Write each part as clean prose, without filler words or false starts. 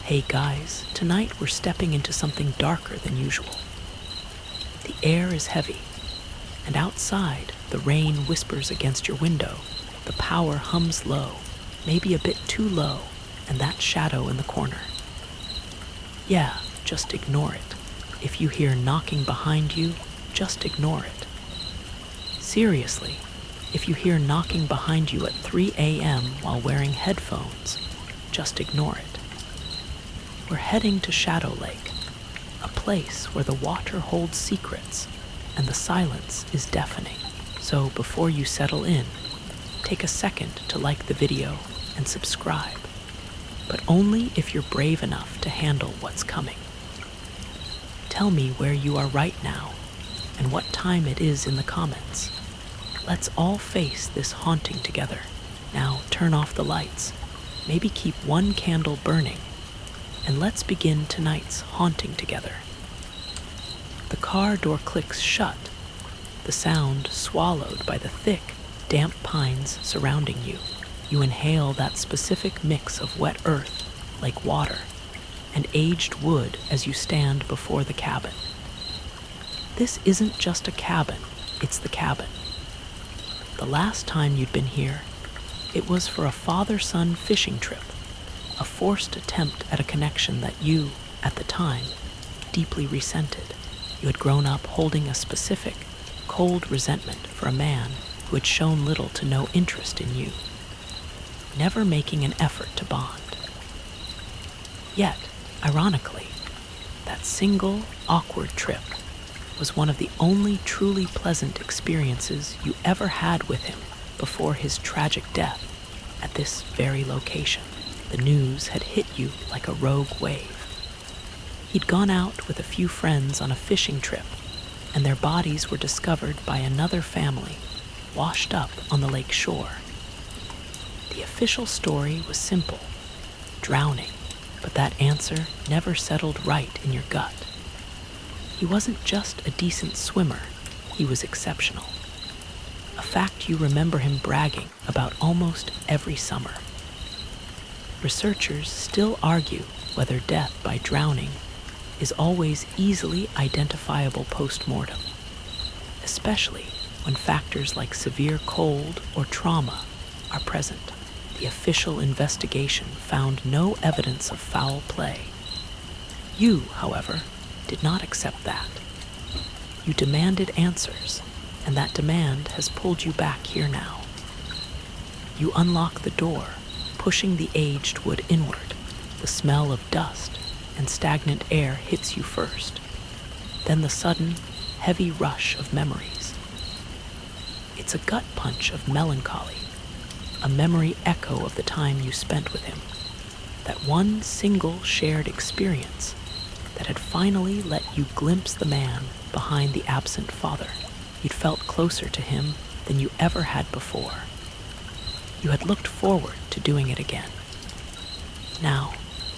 Hey guys, tonight we're stepping into something darker than usual. The air is heavy, and outside the rain whispers against your window. The power hums low, maybe a bit too low, and that shadow in the corner. Yeah, just ignore it. If you hear knocking behind you, just ignore it. Seriously, if you hear knocking behind you at 3 a.m. while wearing headphones, just ignore it. We're heading to Shadow Lake, a place where the water holds secrets and the silence is deafening. So before you settle in, take a second to like the video and subscribe, but only if you're brave enough to handle what's coming. Tell me where you are right now and what time it is in the comments. Let's all face this haunting together. Now turn off the lights, maybe keep one candle burning, and let's begin tonight's haunting together. The car door clicks shut, the sound swallowed by the thick, damp pines surrounding you. You inhale that specific mix of wet earth, like water, and aged wood as you stand before the cabin. This isn't just a cabin, it's the cabin. The last time you'd been here, it was for a father-son fishing trip, a forced attempt at a connection that you, at the time, deeply resented. You had grown up holding a specific, cold resentment for a man who had shown little to no interest in you, never making an effort to bond. Yet, ironically, that single, awkward trip was one of the only truly pleasant experiences you ever had with him before his tragic death at this very location. The news had hit you like a rogue wave. He'd gone out with a few friends on a fishing trip, and their bodies were discovered by another family, washed up on the lake shore. The official story was simple: drowning, but that answer never settled right in your gut. He wasn't just a decent swimmer, he was exceptional. A fact you remember him bragging about almost every summer. Researchers still argue whether death by drowning is always easily identifiable post-mortem, especially when factors like severe cold or trauma are present. The official investigation found no evidence of foul play. You, however, did not accept that. You demanded answers, and that demand has pulled you back here now. You unlock the door, pushing the aged wood inward. The smell of dust and stagnant air hits you first, then the sudden, heavy rush of memories. It's a gut punch of melancholy, a memory echo of the time you spent with him, that one single shared experience that had finally let you glimpse the man behind the absent father. You'd felt closer to him than you ever had before. You had looked forward to doing it again. Now,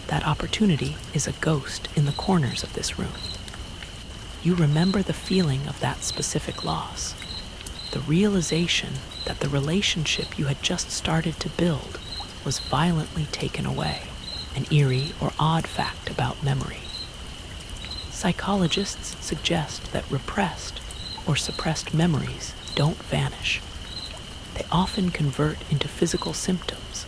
that opportunity is a ghost in the corners of this room. You remember the feeling of that specific loss, the realization that the relationship you had just started to build was violently taken away, an eerie or odd fact about memory. Psychologists suggest that repressed or suppressed memories don't vanish. They often convert into physical symptoms,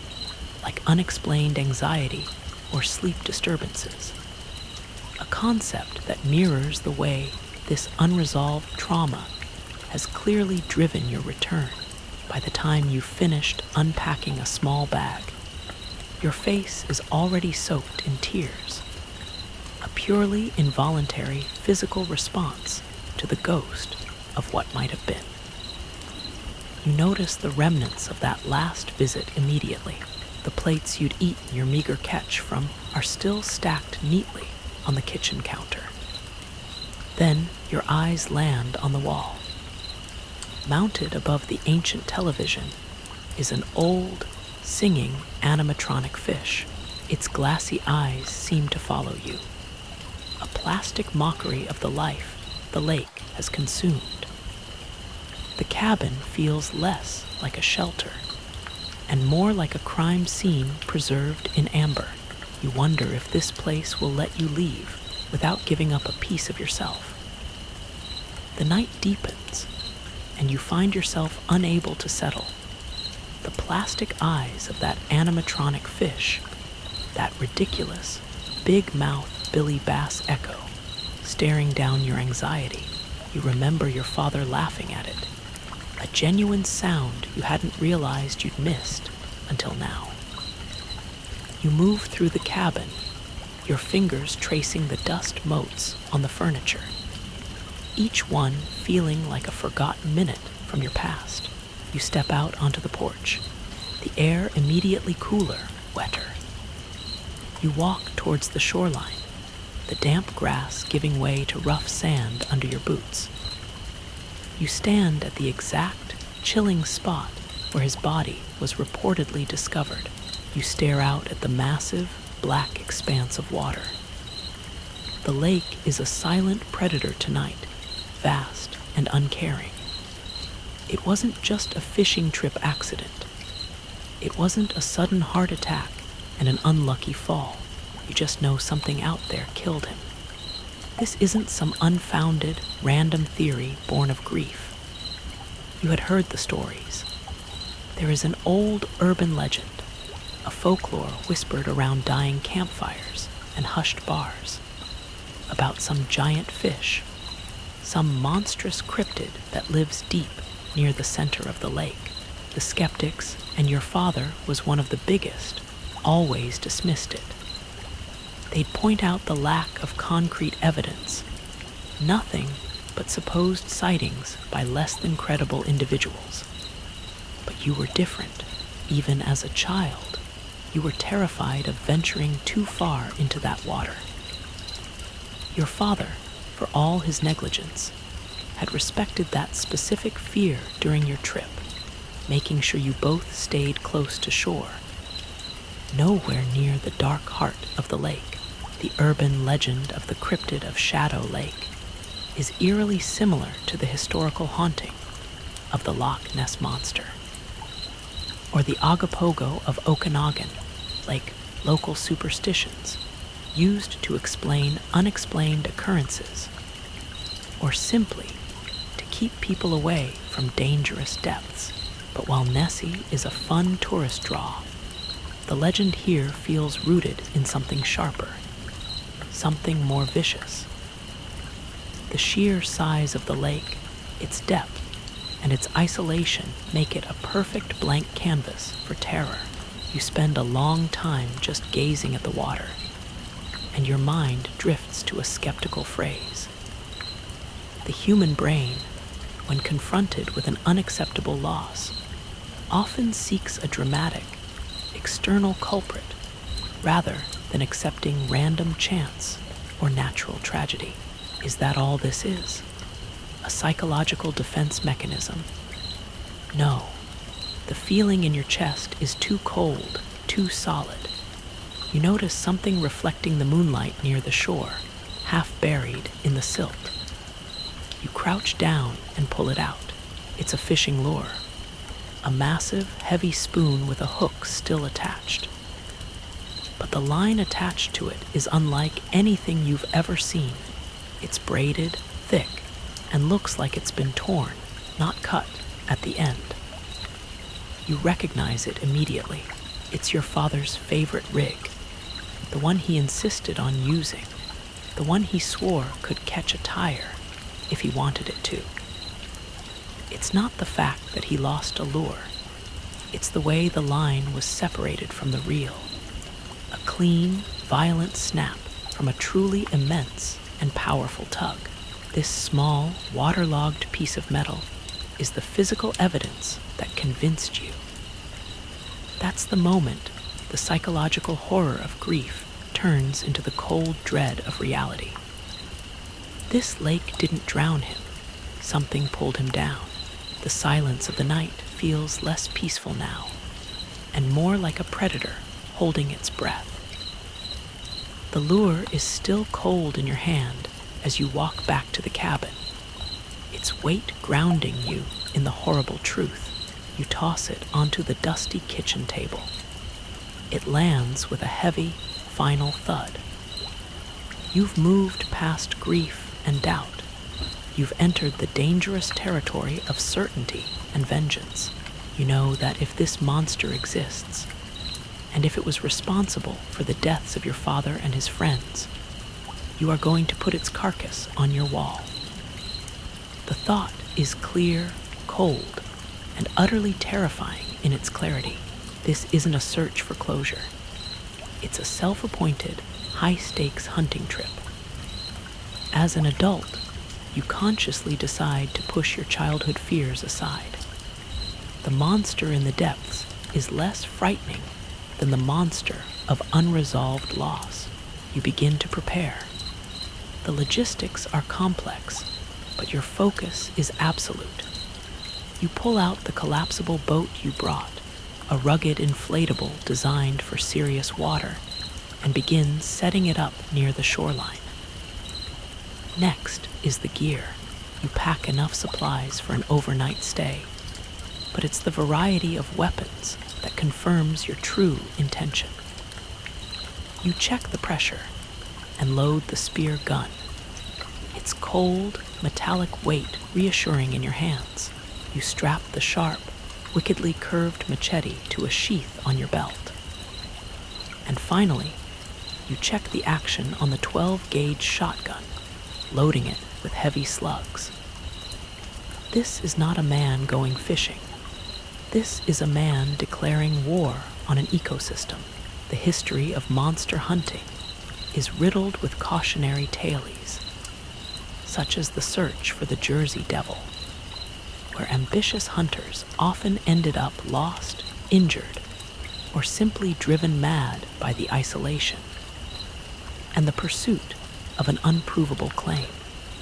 like unexplained anxiety or sleep disturbances, a concept that mirrors the way this unresolved trauma has clearly driven your return. By the time you've finished unpacking a small bag, your face is already soaked in tears, a purely involuntary physical response to the ghost of what might have been. You notice the remnants of that last visit immediately. The plates you'd eaten your meager catch from are still stacked neatly on the kitchen counter. Then your eyes land on the wall. Mounted above the ancient television is an old, singing animatronic fish. Its glassy eyes seem to follow you, a plastic mockery of the life the lake has consumed. The cabin feels less like a shelter and more like a crime scene preserved in amber. You wonder if this place will let you leave without giving up a piece of yourself. The night deepens, and you find yourself unable to settle. The plastic eyes of that animatronic fish, that ridiculous, big-mouth Billy Bass echo, staring down your anxiety. You remember your father laughing at it, a genuine sound you hadn't realized you'd missed until now. You move through the cabin, your fingers tracing the dust motes on the furniture, each one feeling like a forgotten minute from your past. You step out onto the porch, the air immediately cooler, wetter. You walk towards the shoreline, the damp grass giving way to rough sand under your boots. You stand at the exact, chilling spot where his body was reportedly discovered. You stare out at the massive, black expanse of water. The lake is a silent predator tonight, vast and uncaring. It wasn't just a fishing trip accident. It wasn't a sudden heart attack and an unlucky fall. You just know something out there killed him. This isn't some unfounded, random theory born of grief. You had heard the stories. There is an old urban legend, a folklore whispered around dying campfires and hushed bars, about some giant fish, some monstrous cryptid that lives deep near the center of the lake. The skeptics, and your father was one of the biggest, always dismissed it. They'd point out the lack of concrete evidence, nothing but supposed sightings by less than credible individuals. But you were different. Even as a child, you were terrified of venturing too far into that water. Your father, for all his negligence, had respected that specific fear during your trip, making sure you both stayed close to shore. Nowhere near the dark heart of the lake, the urban legend of the cryptid of Shadow Lake is eerily similar to the historical haunting of the Loch Ness Monster, or the Agapogo of Okanagan, like local superstitions used to explain unexplained occurrences, or simply to keep people away from dangerous depths. But while Nessie is a fun tourist draw, the legend here feels rooted in something sharper, something more vicious. The sheer size of the lake, its depth, and its isolation make it a perfect blank canvas for terror. You spend a long time just gazing at the water, and your mind drifts to a skeptical phrase. The human brain, when confronted with an unacceptable loss, often seeks a dramatic, external culprit rather than accepting random chance or natural tragedy. Is that all this is? A psychological defense mechanism? No. The feeling in your chest is too cold, too solid. You notice something reflecting the moonlight near the shore, half buried in the silt. You crouch down and pull it out. It's a fishing lure, a massive, heavy spoon with a hook still attached. But the line attached to it is unlike anything you've ever seen. It's braided, thick, and looks like it's been torn, not cut, at the end. You recognize it immediately. It's your father's favorite rig, the one he insisted on using, the one he swore could catch a tire if he wanted it to. It's not the fact that he lost a lure. It's the way the line was separated from the reel. A clean, violent snap from a truly immense and powerful tug. This small, waterlogged piece of metal is the physical evidence that convinced you. That's the moment the psychological horror of grief turns into the cold dread of reality. This lake didn't drown him. Something pulled him down. The silence of the night feels less peaceful now, and more like a predator holding its breath. The lure is still cold in your hand as you walk back to the cabin, its weight grounding you in the horrible truth. You toss it onto the dusty kitchen table. It lands with a heavy, final thud. You've moved past grief and doubt. You've entered the dangerous territory of certainty and vengeance. You know that if this monster exists, and if it was responsible for the deaths of your father and his friends, you are going to put its carcass on your wall. The thought is clear, cold, and utterly terrifying in its clarity. This isn't a search for closure. It's a self-appointed, high-stakes hunting trip. As an adult, you consciously decide to push your childhood fears aside. The monster in the depths is less frightening than the monster of unresolved loss. You begin to prepare. The logistics are complex, but your focus is absolute. You pull out the collapsible boat you brought, a rugged inflatable designed for serious water, and begin setting it up near the shoreline. Next is the gear. You pack enough supplies for an overnight stay, but it's the variety of weapons that confirms your true intention. You check the pressure and load the spear gun. Its cold, metallic weight reassuring in your hands. You strap the sharp, wickedly curved machete to a sheath on your belt. And finally, you check the action on the 12-gauge shotgun, loading it with heavy slugs. This is not a man going fishing. This is a man declaring war on an ecosystem. The history of monster hunting is riddled with cautionary tales, such as the search for the Jersey Devil, where ambitious hunters often ended up lost, injured, or simply driven mad by the isolation, and the pursuit of an unprovable claim.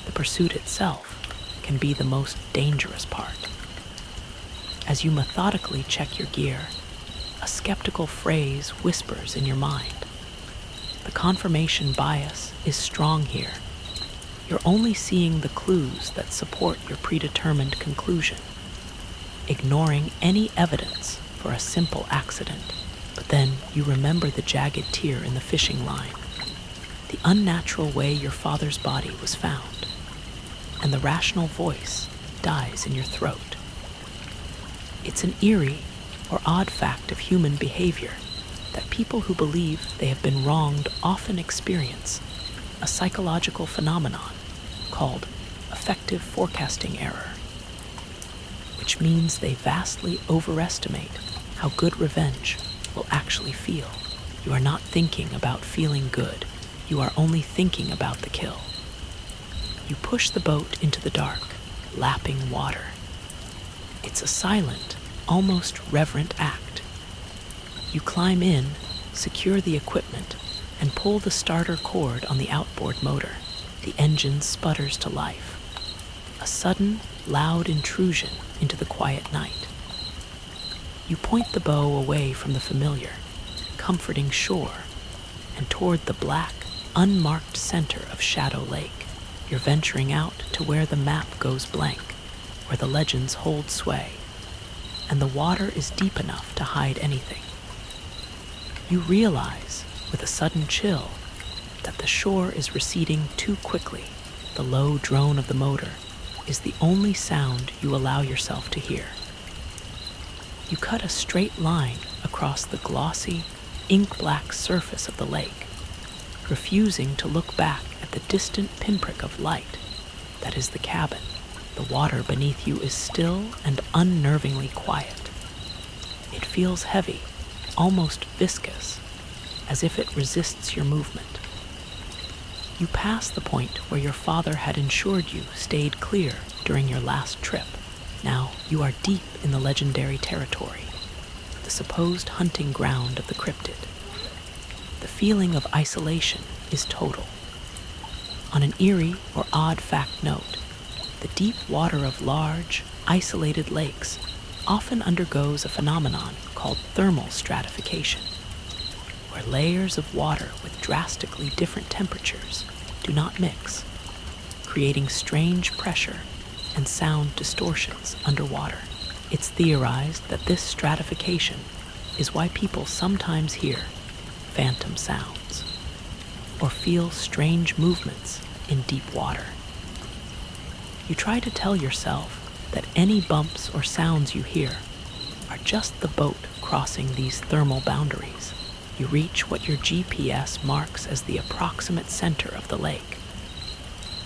The pursuit itself can be the most dangerous part. As you methodically check your gear, a skeptical phrase whispers in your mind. The confirmation bias is strong here. You're only seeing the clues that support your predetermined conclusion, ignoring any evidence for a simple accident. But then you remember the jagged tear in the fishing line, the unnatural way your father's body was found, and the rational voice dies in your throat. It's an eerie or odd fact of human behavior that people who believe they have been wronged often experience a psychological phenomenon called effective forecasting error, which means they vastly overestimate how good revenge will actually feel. You are not thinking about feeling good. You are only thinking about the kill. You push the boat into the dark, lapping water. It's a silent, almost reverent act. You climb in, secure the equipment, and pull the starter cord on the outboard motor. The engine sputters to life. A sudden, loud intrusion into the quiet night. You point the bow away from the familiar, comforting shore, and toward the black, unmarked center of Shadow Lake. You're venturing out to where the map goes blank, where the legends hold sway, and the water is deep enough to hide anything. You realize, with a sudden chill, that the shore is receding too quickly. The low drone of the motor is the only sound you allow yourself to hear. You cut a straight line across the glossy, ink-black surface of the lake, refusing to look back at the distant pinprick of light that is the cabin. The water beneath you is still and unnervingly quiet. It feels heavy, almost viscous, as if it resists your movement. You pass the point where your father had ensured you stayed clear during your last trip. Now you are deep in the legendary territory, the supposed hunting ground of the cryptid. The feeling of isolation is total. On an eerie or odd fact note, the deep water of large, isolated lakes often undergoes a phenomenon called thermal stratification, where layers of water with drastically different temperatures do not mix, creating strange pressure and sound distortions underwater. It's theorized that this stratification is why people sometimes hear phantom sounds. or feel strange movements in deep water. You try to tell yourself that any bumps or sounds you hear are just the boat crossing these thermal boundaries. You reach what your GPS marks as the approximate center of the lake.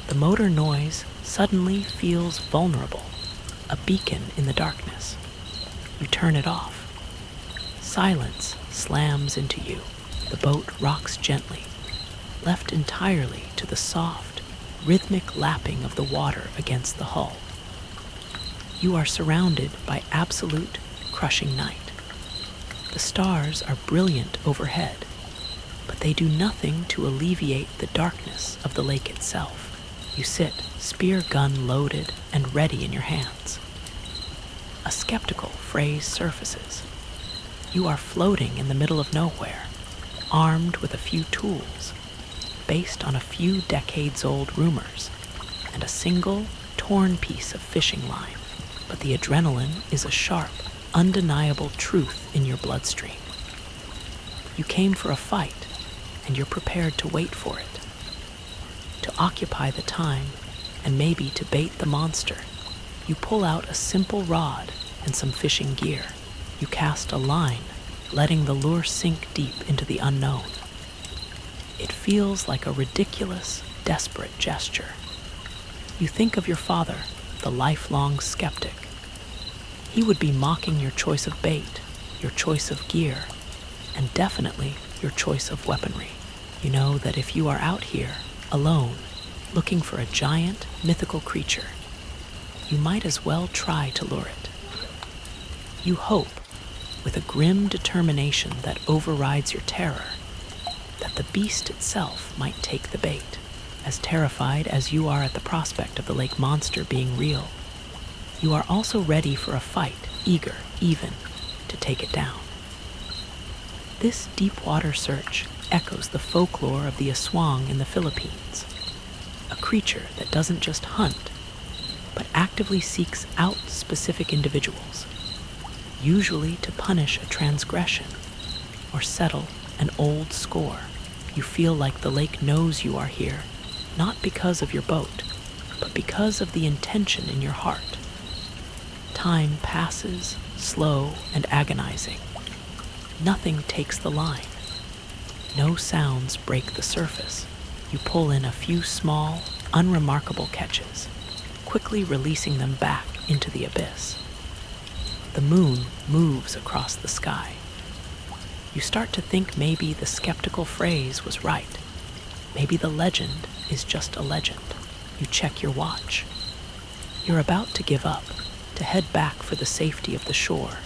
The motor noise suddenly feels vulnerable, a beacon in the darkness. You turn it off. Silence slams into you. The boat rocks gently, left entirely to the soft, rhythmic lapping of the water against the hull. You are surrounded by absolute, crushing night. The stars are brilliant overhead, but they do nothing to alleviate the darkness of the lake itself. You sit, spear gun loaded and ready in your hands. A skeptical phrase surfaces. You are floating in the middle of nowhere, armed with a few tools, based on a few decades-old rumors, and a single, torn piece of fishing line. But the adrenaline is a sharp, undeniable truth in your bloodstream. You came for a fight, and you're prepared to wait for it. To occupy the time, and maybe to bait the monster, you pull out a simple rod and some fishing gear. You cast a line, letting the lure sink deep into the unknown. It feels like a ridiculous, desperate gesture. You think of your father, the lifelong skeptic. He would be mocking your choice of bait, your choice of gear, and definitely your choice of weaponry. You know that if you are out here, alone, looking for a giant, mythical creature, you might as well try to lure it. You hope, with a grim determination that overrides your terror, that the beast itself might take the bait. As terrified as you are at the prospect of the lake monster being real, you are also ready for a fight, eager, even, to take it down. This deep water search echoes the folklore of the aswang in the Philippines, a creature that doesn't just hunt, but actively seeks out specific individuals, usually to punish a transgression or settle an old score. You feel like the lake knows you are here, not because of your boat, but because of the intention in your heart. Time passes, slow and agonizing. Nothing takes the line. No sounds break the surface. You pull in a few small, unremarkable catches, quickly releasing them back into the abyss. The moon moves across the sky. You start to think maybe the skeptical phrase was right. Maybe the legend is just a legend. You check your watch. You're about to give up, to head back for the safety of the shore,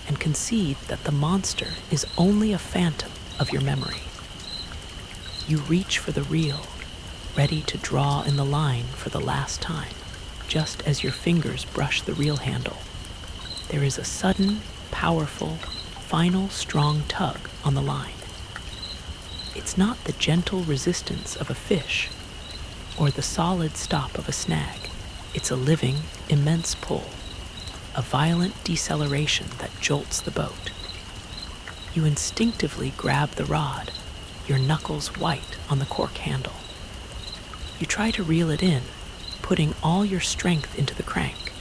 and concede that the monster is only a phantom of your memory. You reach for the reel, ready to draw in the line for the last time. Just as your fingers brush the reel handle, there is a sudden, powerful, final strong tug on the line. It's not the gentle resistance of a fish or the solid stop of a snag. It's a living, immense pull, a violent deceleration that jolts the boat. You instinctively grab the rod, your knuckles white on the cork handle. You try to reel it in, putting all your strength into the crank,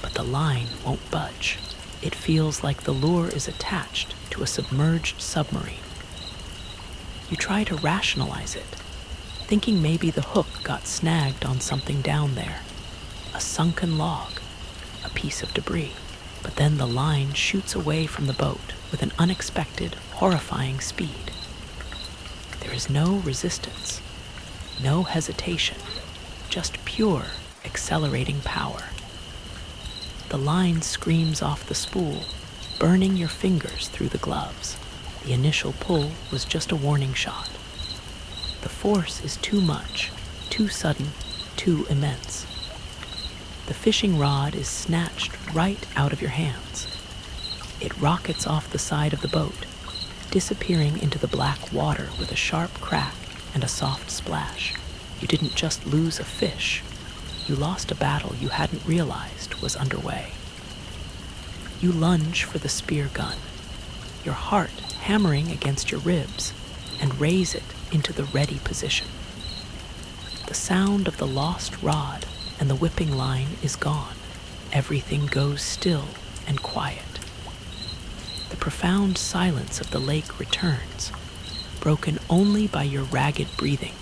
but the line won't budge. It feels like the lure is attached to a submerged submarine. You try to rationalize it, thinking maybe the hook got snagged on something down there, a sunken log, a piece of debris. But then the line shoots away from the boat with an unexpected, horrifying speed. There is no resistance, no hesitation, just pure, accelerating power. The line screams off the spool, burning your fingers through the gloves. The initial pull was just a warning shot. The force is too much, too sudden, too immense. The fishing rod is snatched right out of your hands. It rockets off the side of the boat, disappearing into the black water with a sharp crack and a soft splash. You didn't just lose a fish, you lost a battle you hadn't realized was underway. You lunge for the spear gun, your heart hammering against your ribs, and raise it into the ready position. The sound of the lost rod and the whipping line is gone. Everything goes still and quiet. The profound silence of the lake returns, broken only by your ragged breathing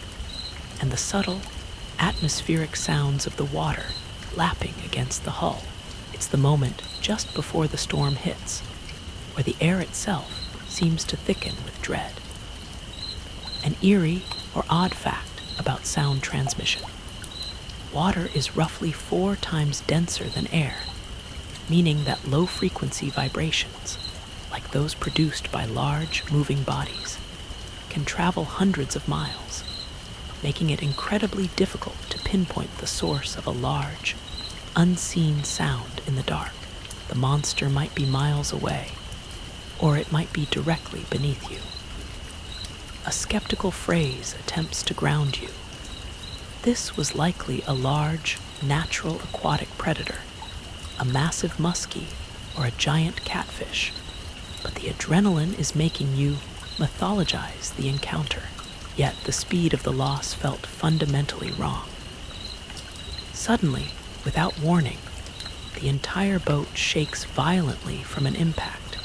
and the subtle, atmospheric sounds of the water lapping against the hull. It's the moment just before the storm hits, where the air itself seems to thicken with dread. An eerie or odd fact about sound transmission. Water is roughly 4 times denser than air, meaning that low-frequency vibrations, like those produced by large, moving bodies, can travel hundreds of miles, making it incredibly difficult to pinpoint the source of a large, unseen sound in the dark. The monster might be miles away, or it might be directly beneath you. A skeptical phrase attempts to ground you. This was likely a large, natural aquatic predator, a massive muskie or a giant catfish, but the adrenaline is making you mythologize the encounter. Yet the speed of the loss felt fundamentally wrong. Suddenly, without warning, the entire boat shakes violently from an impact.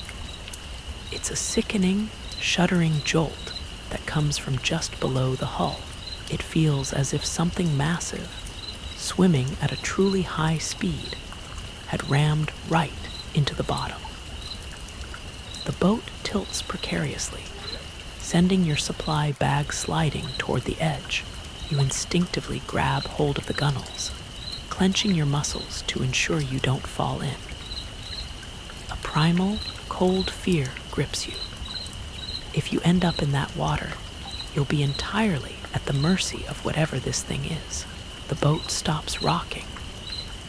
It's a sickening, shuddering jolt that comes from just below the hull. It feels as if something massive, swimming at a truly high speed, had rammed right into the bottom. The boat tilts precariously, sending your supply bag sliding toward the edge. You instinctively grab hold of the gunnels, clenching your muscles to ensure you don't fall in. A primal, cold fear grips you. If you end up in that water, you'll be entirely at the mercy of whatever this thing is. The boat stops rocking,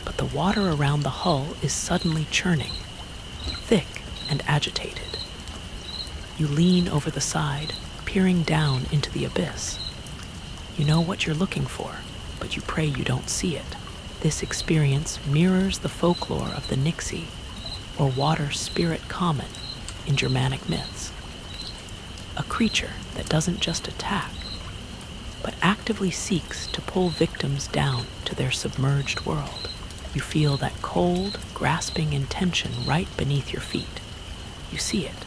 but the water around the hull is suddenly churning, thick and agitated. You lean over the side, peering down into the abyss. You know what you're looking for, but you pray you don't see it. This experience mirrors the folklore of the Nixie, or water spirit common, in Germanic myths. A creature that doesn't just attack, but actively seeks to pull victims down to their submerged world. You feel that cold, grasping intention right beneath your feet. You see it.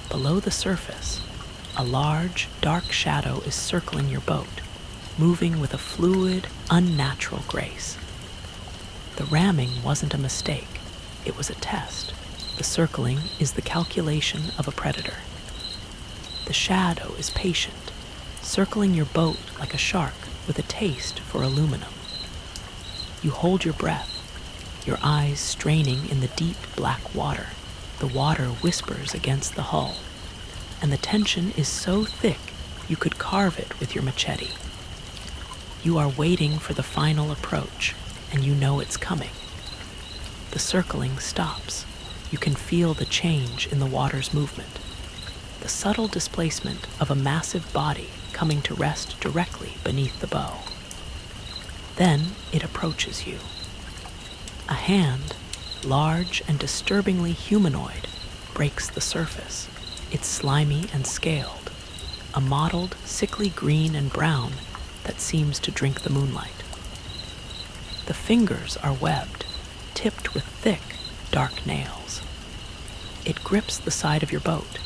Below the surface, a large, dark shadow is circling your boat, moving with a fluid, unnatural grace. The ramming wasn't a mistake. It was a test. The circling is the calculation of a predator. The shadow is patient, circling your boat like a shark with a taste for aluminum. You hold your breath, your eyes straining in the deep black water. The water whispers against the hull, and the tension is so thick you could carve it with your machete. You are waiting for the final approach, and you know it's coming. The circling stops. You can feel the change in the water's movement, the subtle displacement of a massive body coming to rest directly beneath the bow. Then it approaches you. A hand, large and disturbingly humanoid, breaks the surface. It's slimy and scaled, a mottled, sickly green and brown that seems to drink the moonlight. The fingers are webbed, tipped with thick, dark nails. It grips the side of your boat,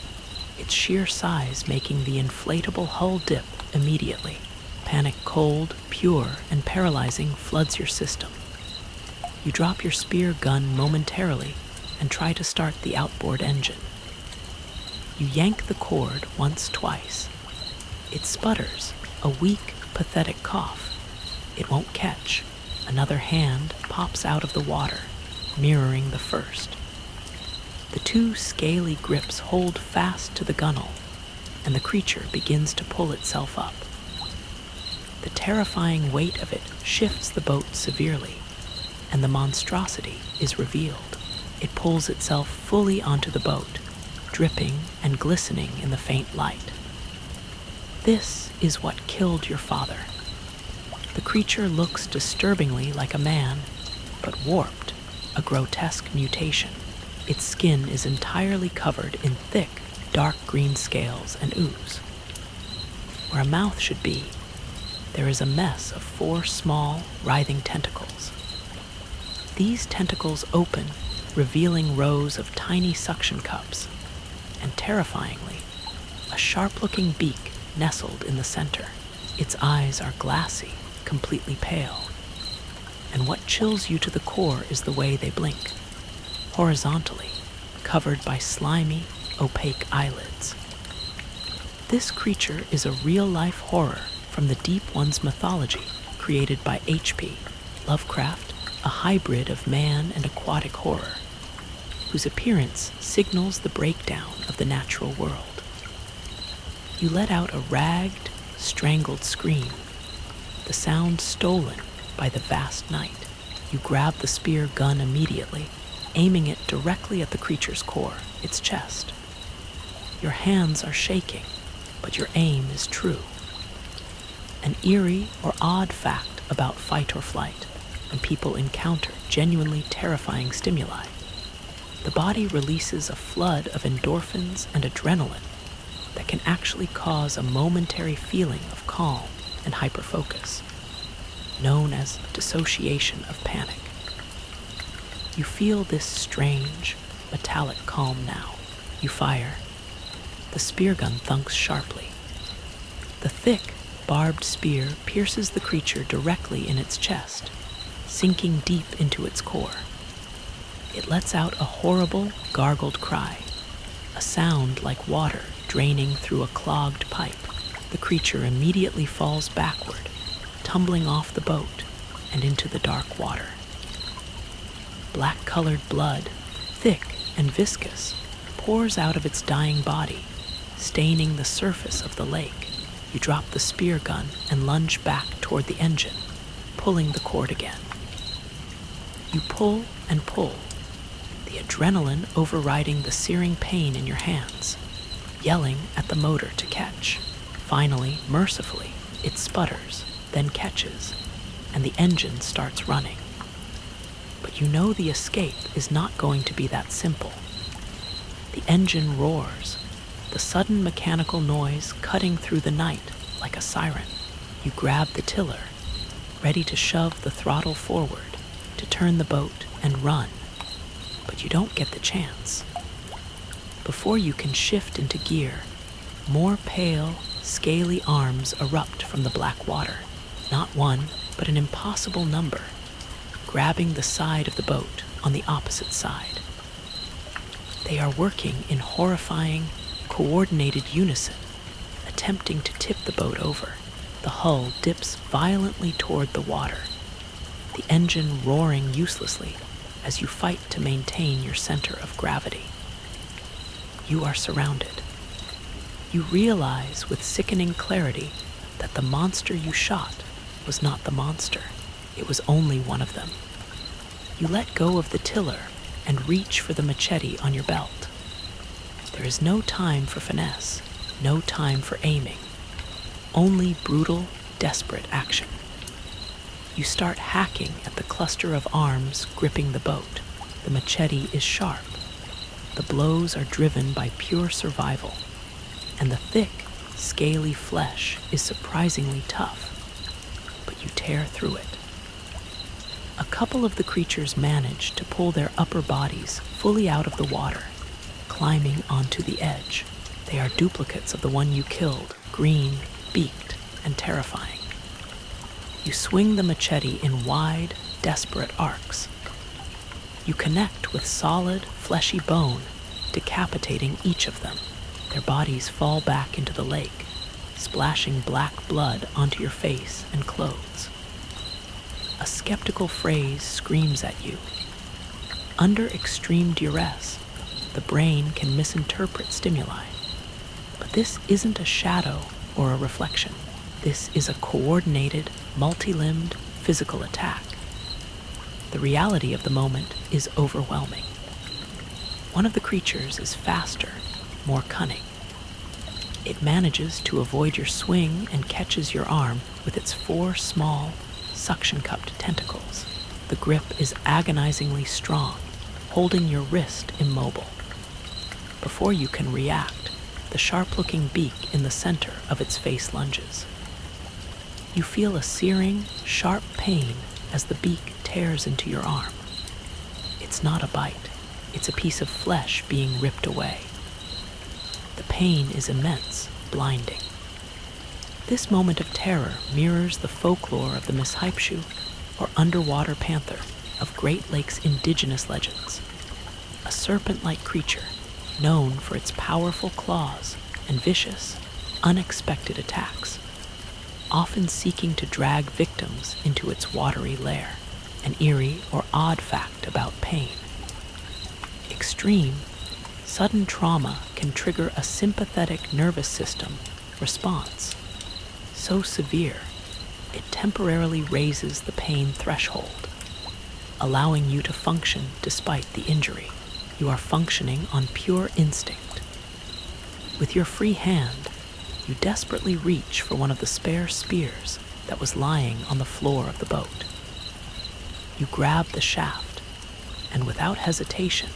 its sheer size making the inflatable hull dip immediately. Panic cold, pure, and paralyzing floods your system. You drop your spear gun momentarily and try to start the outboard engine. You yank the cord once, twice. It sputters, a weak, pathetic cough. It won't catch. Another hand pops out of the water, mirroring the first. The two scaly grips hold fast to the gunwale, and the creature begins to pull itself up. The terrifying weight of it shifts the boat severely, and the monstrosity is revealed. It pulls itself fully onto the boat, dripping and glistening in the faint light. This is what killed your father. The creature looks disturbingly like a man, but warped, a grotesque mutation. Its skin is entirely covered in thick, dark green scales and ooze. where a mouth should be, there is a mess of 4 small, writhing tentacles. These tentacles open, revealing rows of tiny suction cups, and terrifyingly, a sharp-looking beak nestled in the center. Its eyes are glassy, completely pale, and what chills you to the core is the way they blink, horizontally, covered by slimy, opaque eyelids. This creature is a real-life horror from the Deep One's mythology, created by H.P. Lovecraft, a hybrid of man and aquatic horror, whose appearance signals the breakdown of the natural world. You let out a ragged, strangled scream, the sound stolen by the vast night. You grab the spear gun immediately, aiming it directly at the creature's core, its chest. Your hands are shaking, but your aim is true. An eerie or odd fact about fight or flight when people encounter genuinely terrifying stimuli. The body releases a flood of endorphins and adrenaline that can actually cause a momentary feeling of calm and hyperfocus, known as dissociation of panic. You feel this strange, metallic calm now. You fire. The spear gun thunks sharply. The thick, barbed spear pierces the creature directly in its chest, sinking deep into its core. It lets out a horrible, gargled cry, a sound like water draining through a clogged pipe. The creature immediately falls backward, tumbling off the boat and into the dark water. Black-colored blood, thick and viscous, pours out of its dying body, staining the surface of the lake. You drop the spear gun and lunge back toward the engine, pulling the cord again. You pull and pull, the adrenaline overriding the searing pain in your hands, yelling at the motor to catch. Finally, mercifully, it sputters, then catches, and the engine starts running. But you know the escape is not going to be that simple. The engine roars, the sudden mechanical noise cutting through the night like a siren. You grab the tiller, ready to shove the throttle forward, to turn the boat and run, but you don't get the chance. Before you can shift into gear, more pale, scaly arms erupt from the black water, not one, but an impossible number, grabbing the side of the boat on the opposite side. They are working in horrifying, coordinated unison, attempting to tip the boat over. The hull dips violently toward the water, the engine roaring uselessly as you fight to maintain your center of gravity. You are surrounded. You realize with sickening clarity that the monster you shot was not the monster. It was only one of them. You let go of the tiller and reach for the machete on your belt. There is no time for finesse, no time for aiming, only brutal, desperate action. You start hacking at the cluster of arms gripping the boat. The machete is sharp. The blows are driven by pure survival, and the thick, scaly flesh is surprisingly tough, but you tear through it. A couple of the creatures manage to pull their upper bodies fully out of the water, climbing onto the edge. They are duplicates of the one you killed, green, beaked, and terrifying. You swing the machete in wide, desperate arcs. You connect with solid, fleshy bone, decapitating each of them. Their bodies fall back into the lake, splashing black blood onto your face and clothes. A skeptical phrase screams at you. Under extreme duress, the brain can misinterpret stimuli. But this isn't a shadow or a reflection. This is a coordinated, multi-limbed physical attack. The reality of the moment is overwhelming. One of the creatures is faster, more cunning. It manages to avoid your swing and catches your arm with its 4 small, suction-cupped tentacles. The grip is agonizingly strong, holding your wrist immobile. Before you can react, the sharp-looking beak in the center of its face lunges. You feel a searing, sharp pain as the beak tears into your arm. It's not a bite, it's a piece of flesh being ripped away. The pain is immense, blinding. This moment of terror mirrors the folklore of the Mishypshu, or underwater panther, of Great Lakes' indigenous legends. A serpent-like creature known for its powerful claws and vicious, unexpected attacks, often seeking to drag victims into its watery lair. An eerie or odd fact about pain. Extreme, sudden trauma can trigger a sympathetic nervous system response so severe it temporarily raises the pain threshold, allowing you to function despite the injury. You are functioning on pure instinct. With your free hand, you desperately reach for one of the spare spears that was lying on the floor of the boat. You grab the shaft, and without hesitation,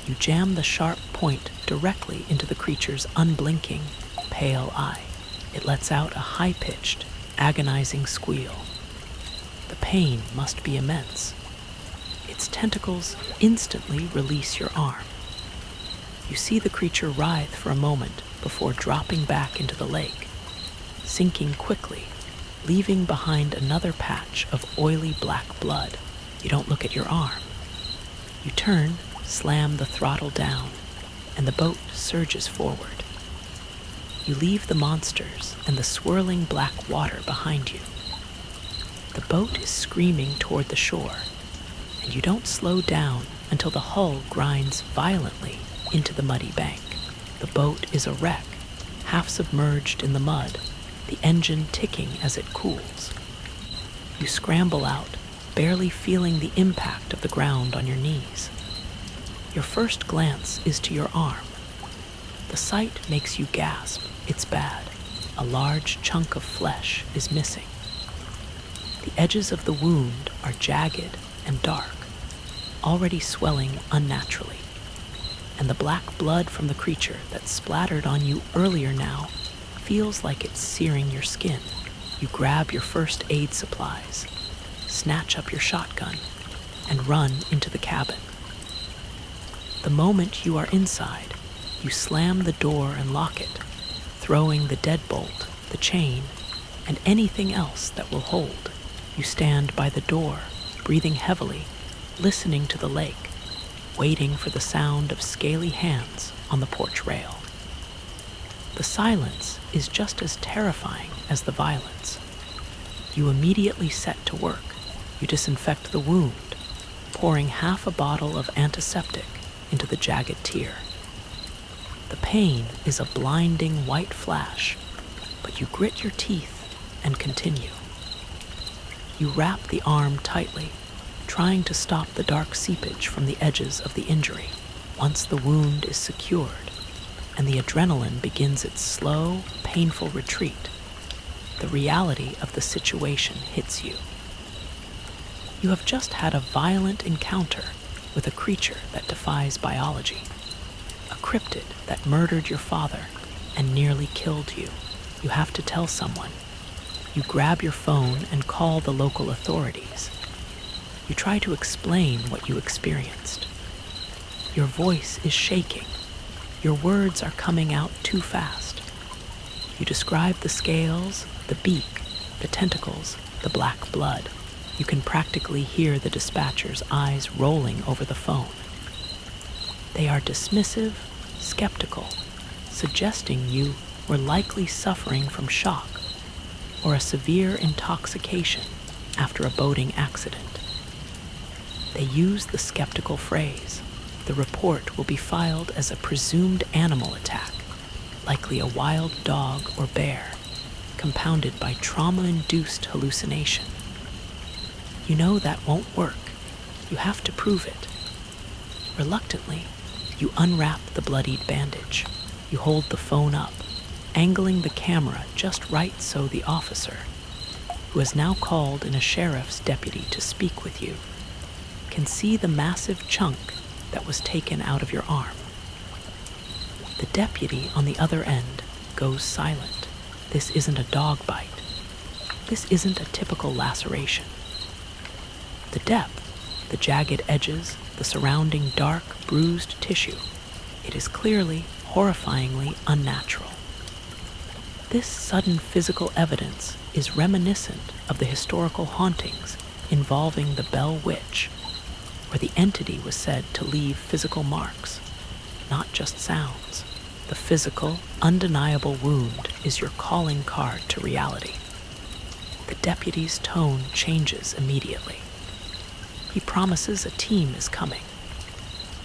you jam the sharp point directly into the creature's unblinking, pale eye. It lets out a high-pitched, agonizing squeal. The pain must be immense. Its tentacles instantly release your arm. You see the creature writhe for a moment before dropping back into the lake, sinking quickly, leaving behind another patch of oily black blood. You don't look at your arm. You turn, slam the throttle down, and the boat surges forward. You leave the monsters and the swirling black water behind you. The boat is screaming toward the shore, and you don't slow down until the hull grinds violently into the muddy bank. The boat is a wreck, half submerged in the mud, the engine ticking as it cools. You scramble out, barely feeling the impact of the ground on your knees. Your first glance is to your arm. The sight makes you gasp. It's bad. A large chunk of flesh is missing. The edges of the wound are jagged and dark, already swelling unnaturally, and the black blood from the creature that splattered on you earlier now feels like it's searing your skin. You grab your first aid supplies, snatch up your shotgun, and run into the cabin. The moment you are inside, you slam the door and lock it, throwing the deadbolt, the chain, and anything else that will hold. You stand by the door, breathing heavily, listening to the lake, waiting for the sound of scaly hands on the porch rail. The silence is just as terrifying as the violence. You immediately set to work. You disinfect the wound, pouring half a bottle of antiseptic into the jagged tear. The pain is a blinding white flash, but you grit your teeth and continue. You wrap the arm tightly, trying to stop the dark seepage from the edges of the injury. Once the wound is secured and the adrenaline begins its slow, painful retreat, the reality of the situation hits you. You have just had a violent encounter with a creature that defies biology, a cryptid that murdered your father and nearly killed you. You have to tell someone. You grab your phone and call the local authorities. You try to explain what you experienced. Your voice is shaking. Your words are coming out too fast. You describe the scales, the beak, the tentacles, the black blood. You can practically hear the dispatcher's eyes rolling over the phone. They are dismissive, skeptical, suggesting you were likely suffering from shock or a severe intoxication after a boating accident. They use the skeptical phrase, "The report will be filed as a presumed animal attack, likely a wild dog or bear, compounded by trauma-induced hallucination." You know that won't work. You have to prove it. Reluctantly, you unwrap the bloodied bandage. You hold the phone up, angling the camera just right so the officer, who has now called in a sheriff's deputy to speak with you, can see the massive chunk that was taken out of your arm. The deputy on the other end goes silent. This isn't a dog bite. This isn't a typical laceration. The depth, the jagged edges, the surrounding dark, bruised tissue, it is clearly, horrifyingly unnatural. This sudden physical evidence is reminiscent of the historical hauntings involving the Bell Witch, where the entity was said to leave physical marks, not just sounds. The physical, undeniable wound is your calling card to reality. The deputy's tone changes immediately. He promises a team is coming.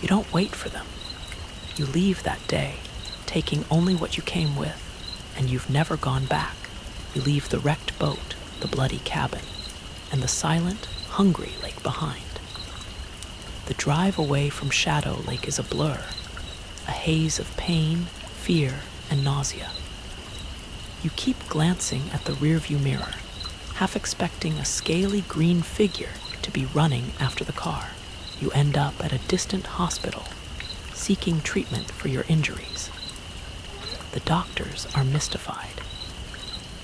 You don't wait for them. You leave that day, taking only what you came with, and you've never gone back. You leave the wrecked boat, the bloody cabin, and the silent, hungry lake behind. The drive away from Shadow Lake is a blur, a haze of pain, fear, and nausea. You keep glancing at the rearview mirror, half expecting a scaly green figure to be running after the car. You end up at a distant hospital, seeking treatment for your injuries. The doctors are mystified.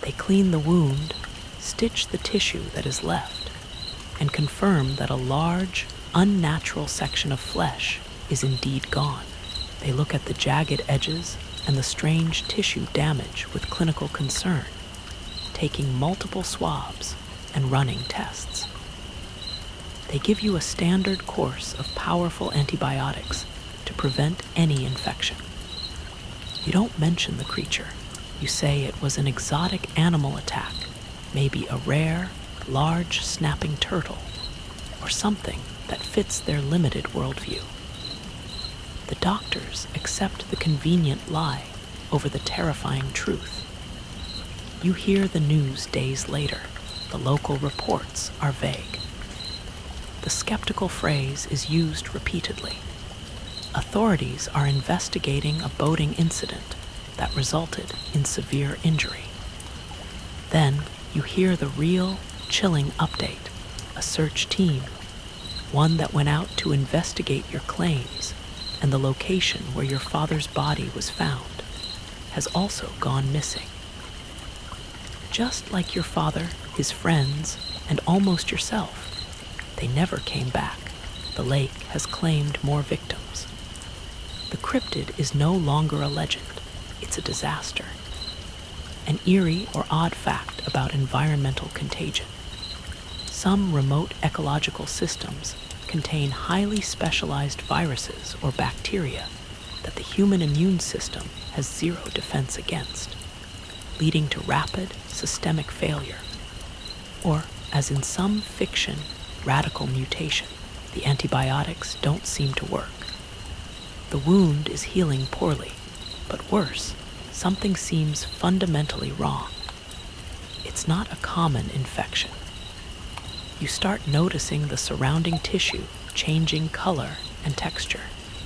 They clean the wound, stitch the tissue that is left, and confirm that a large, unnatural section of flesh is indeed gone. They look at the jagged edges and the strange tissue damage with clinical concern, taking multiple swabs and running tests. They give you a standard course of powerful antibiotics to prevent any infection. You don't mention the creature. You say it was an exotic animal attack, maybe a rare, large snapping turtle, or something that fits their limited worldview. The doctors accept the convenient lie over the terrifying truth. You hear the news days later. The local reports are vague. The skeptical phrase is used repeatedly. Authorities are investigating a boating incident that resulted in severe injury. Then you hear the real, chilling update. A search team, one that went out to investigate your claims and the location where your father's body was found, has also gone missing. Just like your father, his friends, and almost yourself, they never came back. The lake has claimed more victims. The cryptid is no longer a legend, it's a disaster. An eerie or odd fact about environmental contagion. Some remote ecological systems contain highly specialized viruses or bacteria that the human immune system has zero defense against, leading to rapid systemic failure. Or, as in some fiction, radical mutation. The antibiotics don't seem to work. The wound is healing poorly, but worse, something seems fundamentally wrong. It's not a common infection. You start noticing the surrounding tissue changing color and texture.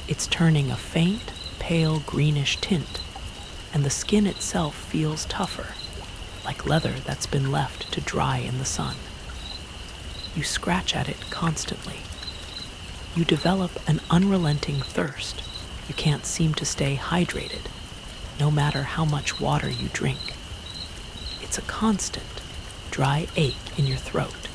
It's turning a faint, pale greenish tint, and the skin itself feels tougher, like leather that's been left to dry in the sun. You scratch at it constantly. You develop an unrelenting thirst. You can't seem to stay hydrated, no matter how much water you drink. It's a constant, dry ache in your throat.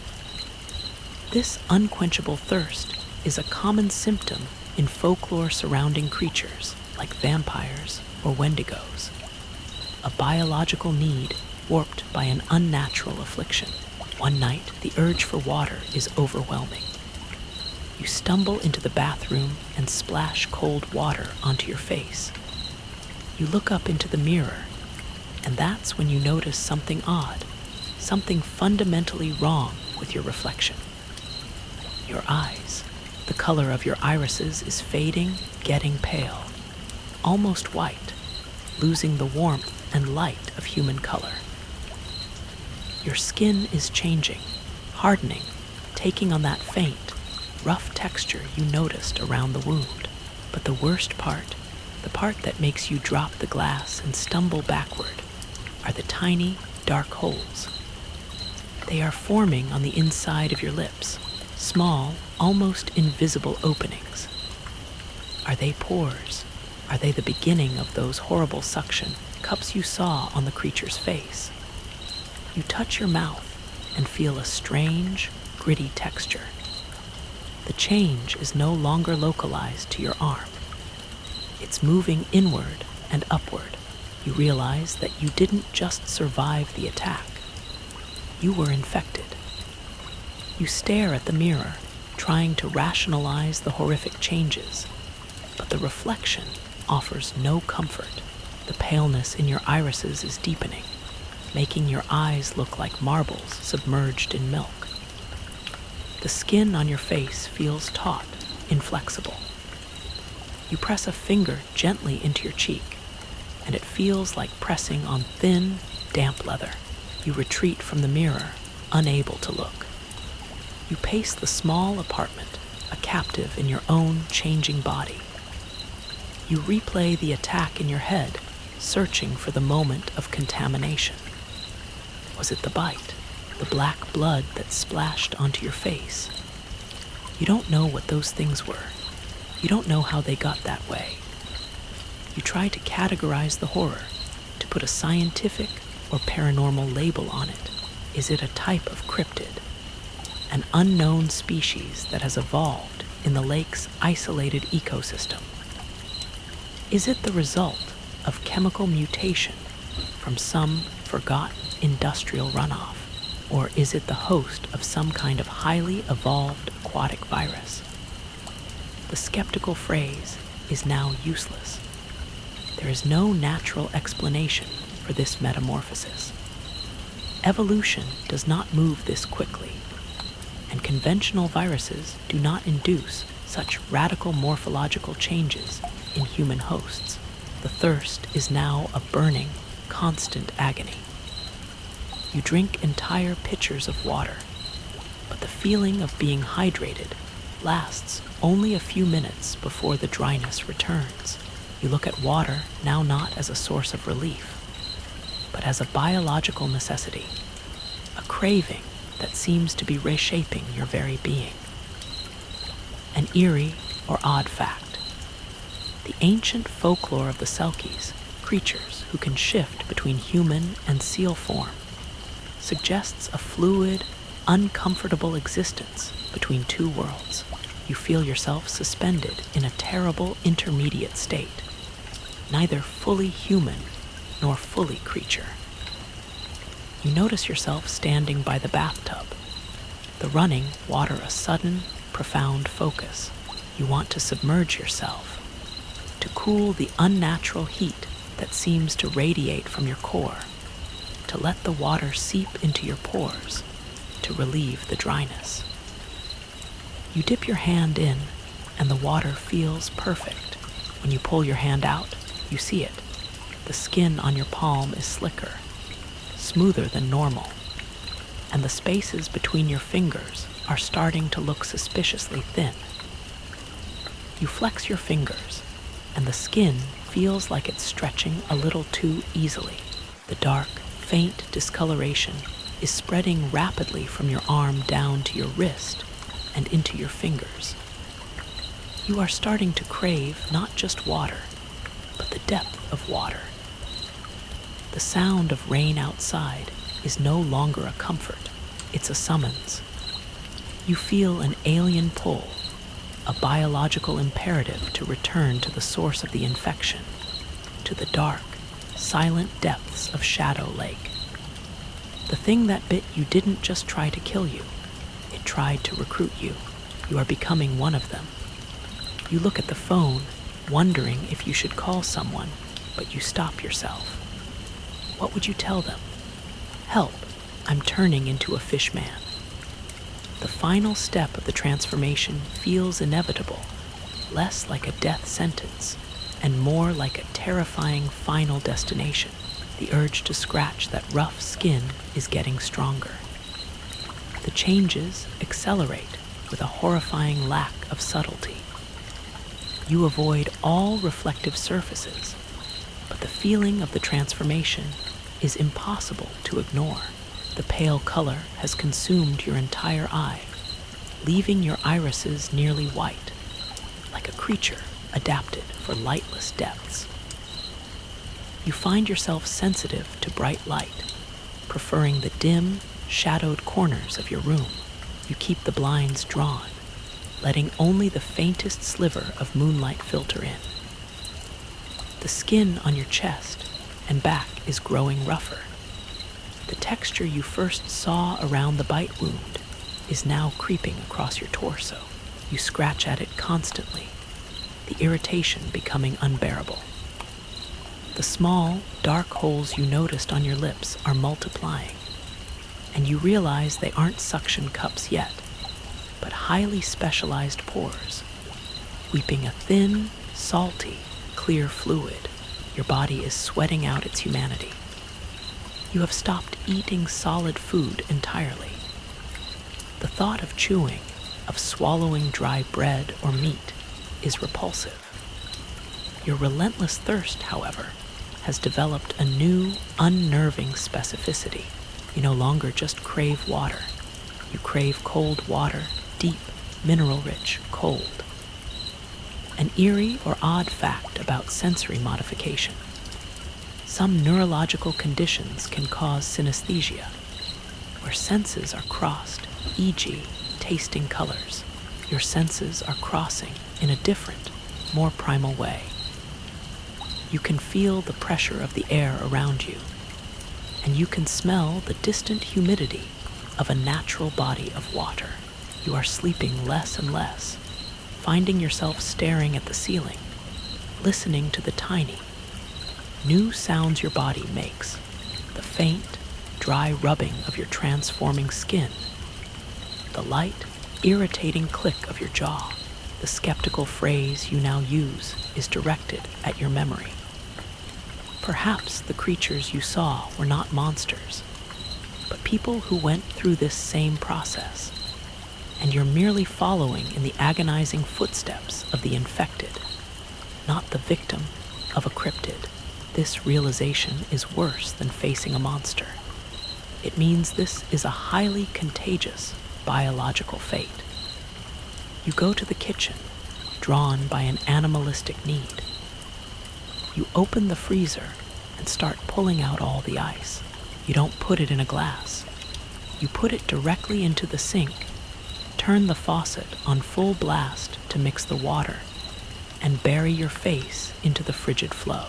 This unquenchable thirst is a common symptom in folklore surrounding creatures like vampires or wendigos, a biological need warped by an unnatural affliction. One night, the urge for water is overwhelming. You stumble into the bathroom and splash cold water onto your face. You look up into the mirror, and that's when you notice something odd, something fundamentally wrong with your reflection. Your eyes. The color of your irises is fading, getting pale, almost white, losing the warmth and light of human color. Your skin is changing, hardening, taking on that faint, rough texture you noticed around the wound. But the worst part, the part that makes you drop the glass and stumble backward, are the tiny, dark holes. They are forming on the inside of your lips, small, almost invisible openings. Are they pores? Are they the beginning of those horrible suction cups you saw on the creature's face? You touch your mouth and feel a strange, gritty texture. The change is no longer localized to your arm. It's moving inward and upward. You realize that you didn't just survive the attack. You were infected. You stare at the mirror, trying to rationalize the horrific changes, but the reflection offers no comfort. The paleness in your irises is deepening, making your eyes look like marbles submerged in milk. The skin on your face feels taut, inflexible. You press a finger gently into your cheek, and it feels like pressing on thin, damp leather. You retreat from the mirror, unable to look. You pace the small apartment, a captive in your own changing body. You replay the attack in your head, searching for the moment of contamination. Was it the bite, the black blood that splashed onto your face? You don't know what those things were. You don't know how they got that way. You try to categorize the horror, to put a scientific or paranormal label on it. Is it a type of cryptid, an unknown species that has evolved in the lake's isolated ecosystem? Is it the result of chemical mutation from some forgotten industrial runoff? Or is it the host of some kind of highly evolved aquatic virus? The skeptical phrase is now useless. There is no natural explanation for this metamorphosis. Evolution does not move this quickly, and conventional viruses do not induce such radical morphological changes in human hosts. The thirst is now a burning, constant agony. You drink entire pitchers of water, but the feeling of being hydrated lasts only a few minutes before the dryness returns. You look at water now not as a source of relief, but as a biological necessity, a craving that seems to be reshaping your very being. An eerie or odd fact. The ancient folklore of the Selkies, creatures who can shift between human and seal form, suggests a fluid, uncomfortable existence between two worlds. You feel yourself suspended in a terrible intermediate state, neither fully human nor fully creature. You notice yourself standing by the bathtub, the running water a sudden, profound focus. You want to submerge yourself, to cool the unnatural heat that seems to radiate from your core, to let the water seep into your pores, to relieve the dryness. You dip your hand in, and the water feels perfect. When you pull your hand out, you see it. The skin on your palm is slicker, smoother than normal, and the spaces between your fingers are starting to look suspiciously thin. You flex your fingers, and the skin feels like it's stretching a little too easily. The dark, faint discoloration is spreading rapidly from your arm down to your wrist and into your fingers. You are starting to crave not just water, but the depth of water. The sound of rain outside is no longer a comfort, it's a summons. You feel an alien pull, a biological imperative to return to the source of the infection, to the dark, silent depths of Shadow Lake. The thing that bit you didn't just try to kill you, it tried to recruit you. You are becoming one of them. You look at the phone, wondering if you should call someone, but you stop yourself. What would you tell them? Help, I'm turning into a fish man. The final step of the transformation feels inevitable, less like a death sentence, and more like a terrifying final destination. The urge to scratch that rough skin is getting stronger. The changes accelerate with a horrifying lack of subtlety. You avoid all reflective surfaces, but the feeling of the transformation is impossible to ignore. The pale color has consumed your entire eye, leaving your irises nearly white, like a creature adapted for lightless depths. You find yourself sensitive to bright light, preferring the dim, shadowed corners of your room. You keep the blinds drawn, letting only the faintest sliver of moonlight filter in. The skin on your chest and back is growing rougher. The texture you first saw around the bite wound is now creeping across your torso. You scratch at it constantly, the irritation becoming unbearable. The small, dark holes you noticed on your lips are multiplying, and you realize they aren't suction cups yet, but highly specialized pores, weeping a thin, salty, clear fluid. Your body is sweating out its humanity. You have stopped eating solid food entirely. The thought of chewing, of swallowing dry bread or meat, is repulsive. Your relentless thirst, however, has developed a new, unnerving specificity. You no longer just crave water. You crave cold water, deep, mineral-rich, cold. An eerie or odd fact about sensory modification. Some neurological conditions can cause synesthesia, where senses are crossed, e.g., tasting colors. Your senses are crossing in a different, more primal way. You can feel the pressure of the air around you, and you can smell the distant humidity of a natural body of water. You are sleeping less and less, finding yourself staring at the ceiling, listening to the tiny, new sounds your body makes, the faint, dry rubbing of your transforming skin, the light, irritating click of your jaw. The skeptical phrase you now use is directed at your memory. Perhaps the creatures you saw were not monsters, but people who went through this same process, and you're merely following in the agonizing footsteps of the infected, not the victim of a cryptid. This realization is worse than facing a monster. It means this is a highly contagious biological fate. You go to the kitchen, drawn by an animalistic need. You open the freezer and start pulling out all the ice. You don't put it in a glass. You put it directly into the sink, turn the faucet on full blast to mix the water, and bury your face into the frigid flow.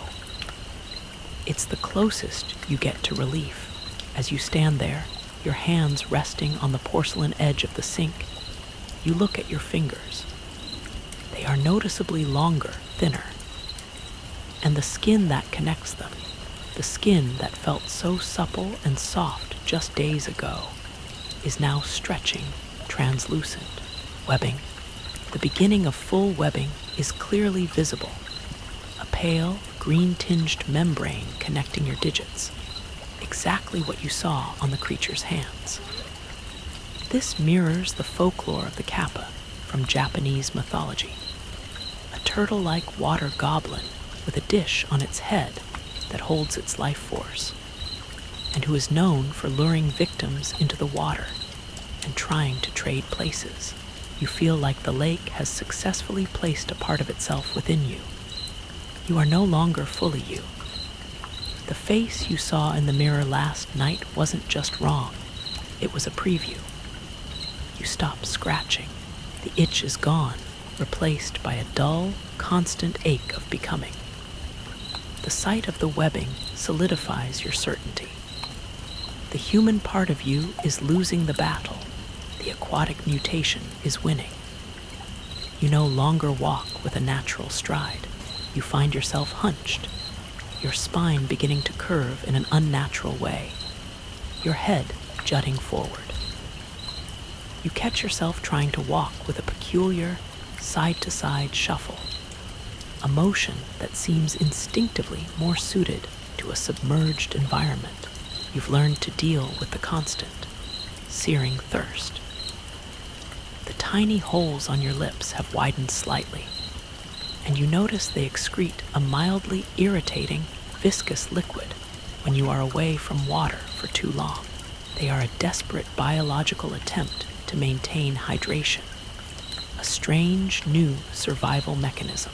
It's the closest you get to relief. As you stand there, your hands resting on the porcelain edge of the sink, you look at your fingers. They are noticeably longer, thinner. And the skin that connects them, the skin that felt so supple and soft just days ago, is now stretching, translucent, webbing. The beginning of full webbing is clearly visible. A pale, green-tinged membrane connecting your digits. Exactly what you saw on the creature's hands. This mirrors the folklore of the kappa from Japanese mythology. A turtle-like water goblin with a dish on its head that holds its life force, and who is known for luring victims into the water and trying to trade places. You feel like the lake has successfully placed a part of itself within you. You are no longer fully you. The face you saw in the mirror last night wasn't just wrong, it was a preview. You stop scratching. The itch is gone, replaced by a dull, constant ache of becoming. The sight of the webbing solidifies your certainty. The human part of you is losing the battle. The aquatic mutation is winning. You no longer walk with a natural stride. You find yourself hunched, your spine beginning to curve in an unnatural way, your head jutting forward. You catch yourself trying to walk with a peculiar, side-to-side shuffle, a motion that seems instinctively more suited to a submerged environment. You've learned to deal with the constant, searing thirst. The tiny holes on your lips have widened slightly, and you notice they excrete a mildly irritating, viscous liquid when you are away from water for too long. They are a desperate biological attempt to maintain hydration, a strange new survival mechanism.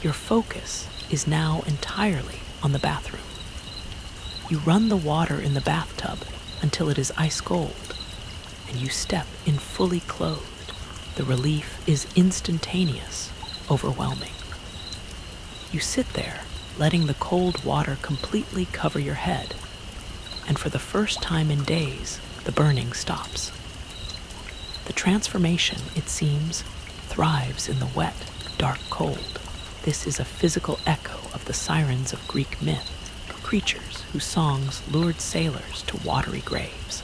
Your focus is now entirely on the bathroom. You run the water in the bathtub until it is ice cold, and you step in fully clothed. The relief is instantaneous, overwhelming. You sit there, letting the cold water completely cover your head, and for the first time in days, the burning stops. The transformation, it seems, thrives in the wet, dark cold. This is a physical echo of the sirens of Greek myth, creatures whose songs lured sailors to watery graves.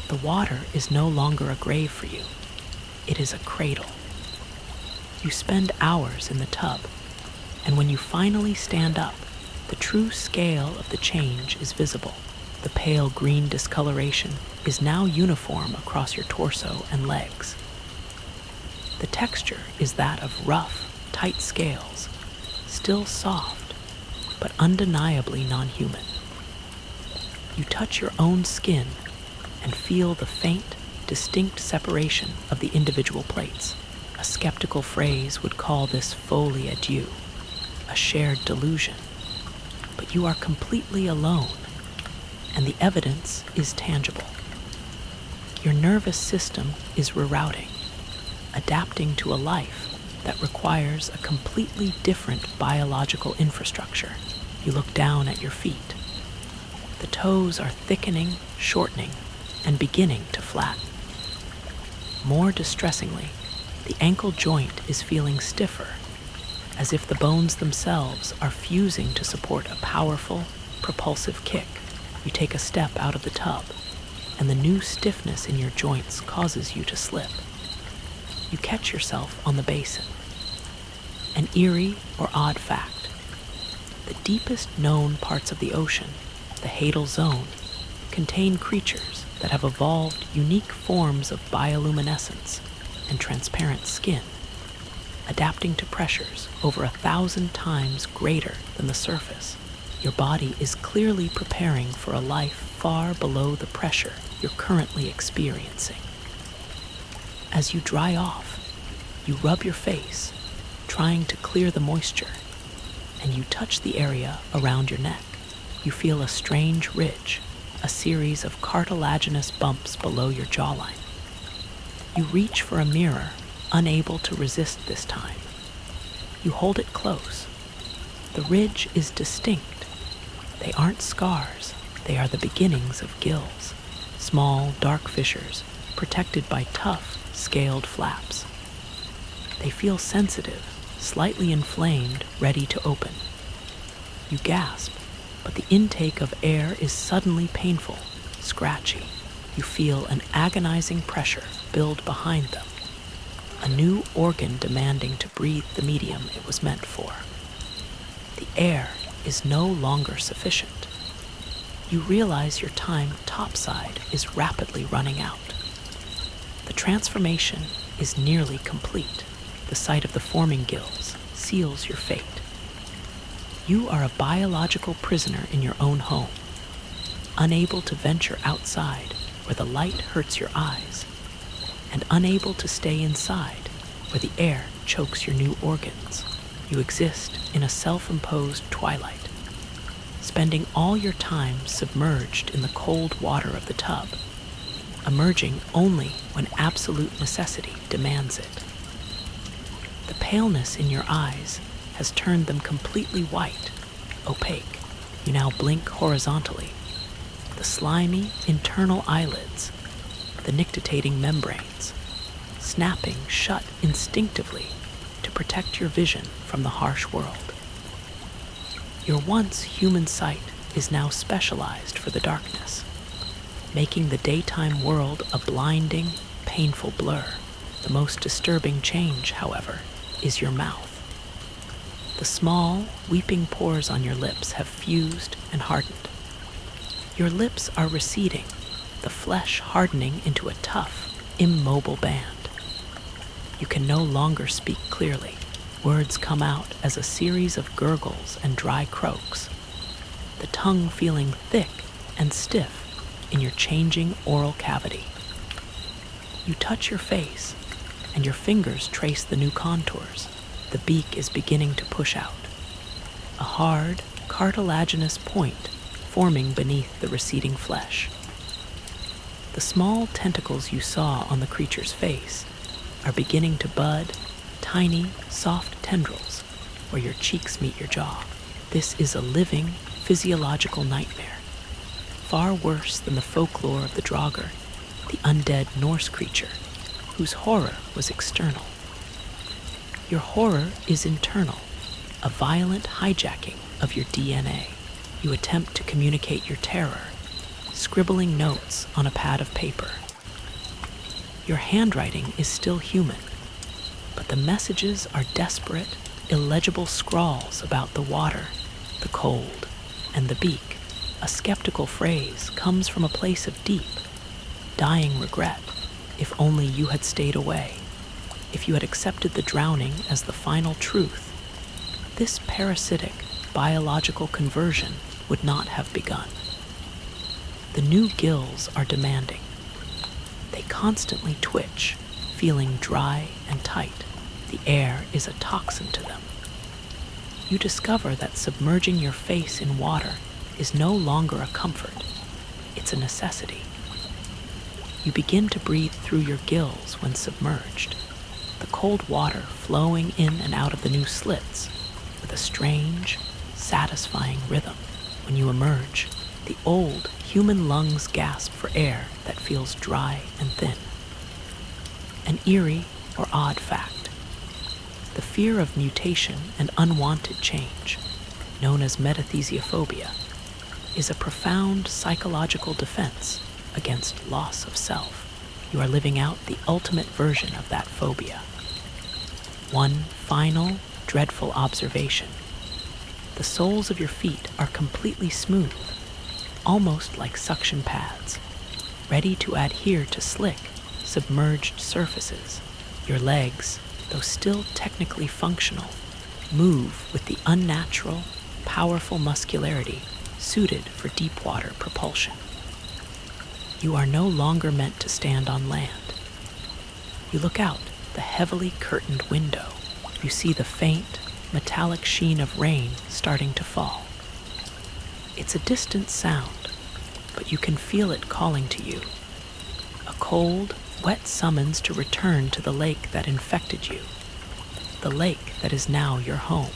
The water is no longer a grave for you. It is a cradle. You spend hours in the tub, and when you finally stand up, the true scale of the change is visible. The pale green discoloration is now uniform across your torso and legs. The texture is that of rough, tight scales, still soft, but undeniably non-human. You touch your own skin and feel the faint, distinct separation of the individual plates. A skeptical phrase would call this folie à deux, a shared delusion. But you are completely alone, and the evidence is tangible. Your nervous system is rerouting, adapting to a life that requires a completely different biological infrastructure. You look down at your feet. The toes are thickening, shortening, and beginning to flatten. More distressingly, the ankle joint is feeling stiffer, as if the bones themselves are fusing to support a powerful, propulsive kick. You take a step out of the tub, and the new stiffness in your joints causes you to slip. You catch yourself on the basin. An eerie or odd fact: the deepest known parts of the ocean, the Hadal Zone, contain creatures that have evolved unique forms of bioluminescence and transparent skin, adapting to pressures over 1,000 times greater than the surface. Your body is clearly preparing for a life far below the pressure you're currently experiencing. As you dry off, you rub your face, trying to clear the moisture, and you touch the area around your neck. You feel a strange ridge, a series of cartilaginous bumps below your jawline. You reach for a mirror, unable to resist this time. You hold it close. The ridge is distinct. They aren't scars, they are the beginnings of gills, small, dark fissures protected by tough, scaled flaps. They feel sensitive, slightly inflamed, ready to open. You gasp, but the intake of air is suddenly painful, scratchy. You feel an agonizing pressure build behind them, a new organ demanding to breathe the medium it was meant for. The air is no longer sufficient. You realize your time topside is rapidly running out. The transformation is nearly complete. The sight of the forming gills seals your fate. You are a biological prisoner in your own home, unable to venture outside where the light hurts your eyes, and unable to stay inside where the air chokes your new organs. You exist in a self-imposed twilight, spending all your time submerged in the cold water of the tub, emerging only when absolute necessity demands it. The paleness in your eyes has turned them completely white, opaque. You now blink horizontally. The slimy internal eyelids, the nictitating membranes, snapping shut instinctively to protect your vision from the harsh world. Your once human sight is now specialized for the darkness, making the daytime world a blinding, painful blur. The most disturbing change, however, is your mouth. The small, weeping pores on your lips have fused and hardened. Your lips are receding, the flesh hardening into a tough, immobile band. You can no longer speak clearly. Words come out as a series of gurgles and dry croaks, the tongue feeling thick and stiff in your changing oral cavity. You touch your face, and your fingers trace the new contours. The beak is beginning to push out, a hard, cartilaginous point forming beneath the receding flesh. The small tentacles you saw on the creature's face are beginning to bud, tiny, soft tendrils where your cheeks meet your jaw. This is a living, physiological nightmare, far worse than the folklore of the Draugr, the undead Norse creature, whose horror was external. Your horror is internal, a violent hijacking of your DNA. You attempt to communicate your terror, scribbling notes on a pad of paper. Your handwriting is still human, but the messages are desperate, illegible scrawls about the water, the cold, and the beak. A skeptical phrase comes from a place of deep, dying regret. If only you had stayed away, if you had accepted the drowning as the final truth, this parasitic, biological conversion would not have begun. The new gills are demanding. They constantly twitch, feeling dry and tight. The air is a toxin to them. You discover that submerging your face in water is no longer a comfort. It's a necessity. You begin to breathe through your gills when submerged, the cold water flowing in and out of the new slits with a strange, satisfying rhythm. When you emerge, the old human lungs gasp for air that feels dry and thin. An eerie or odd fact: the fear of mutation and unwanted change, known as metathesiophobia, is a profound psychological defense against loss of self. You are living out the ultimate version of that phobia. One final, dreadful observation: the soles of your feet are completely smooth, almost like suction pads, ready to adhere to slick, submerged surfaces. Your legs, though still technically functional, move with the unnatural, powerful muscularity suited for deep water propulsion. You are no longer meant to stand on land. You look out the heavily curtained window. You see the faint, metallic sheen of rain starting to fall. It's a distant sound, but you can feel it calling to you. A cold, wet summons to return to the lake that infected you, the lake that is now your home.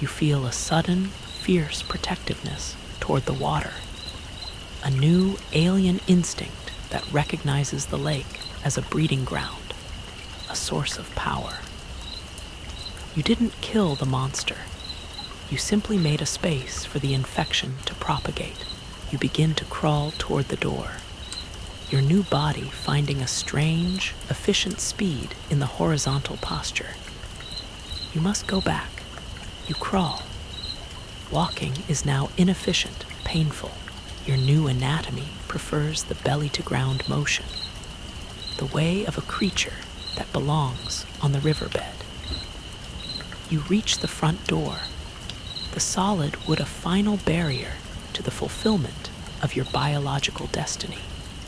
You feel a sudden, fierce protectiveness toward the water, a new alien instinct that recognizes the lake as a breeding ground, a source of power. You didn't kill the monster. You simply made a space for the infection to propagate. You begin to crawl toward the door, your new body finding a strange, efficient speed in the horizontal posture. You must go back. You crawl. Walking is now inefficient, painful. Your new anatomy prefers the belly-to-ground motion, the way of a creature that belongs on the riverbed. You reach the front door. The solid would a final barrier to the fulfillment of your biological destiny.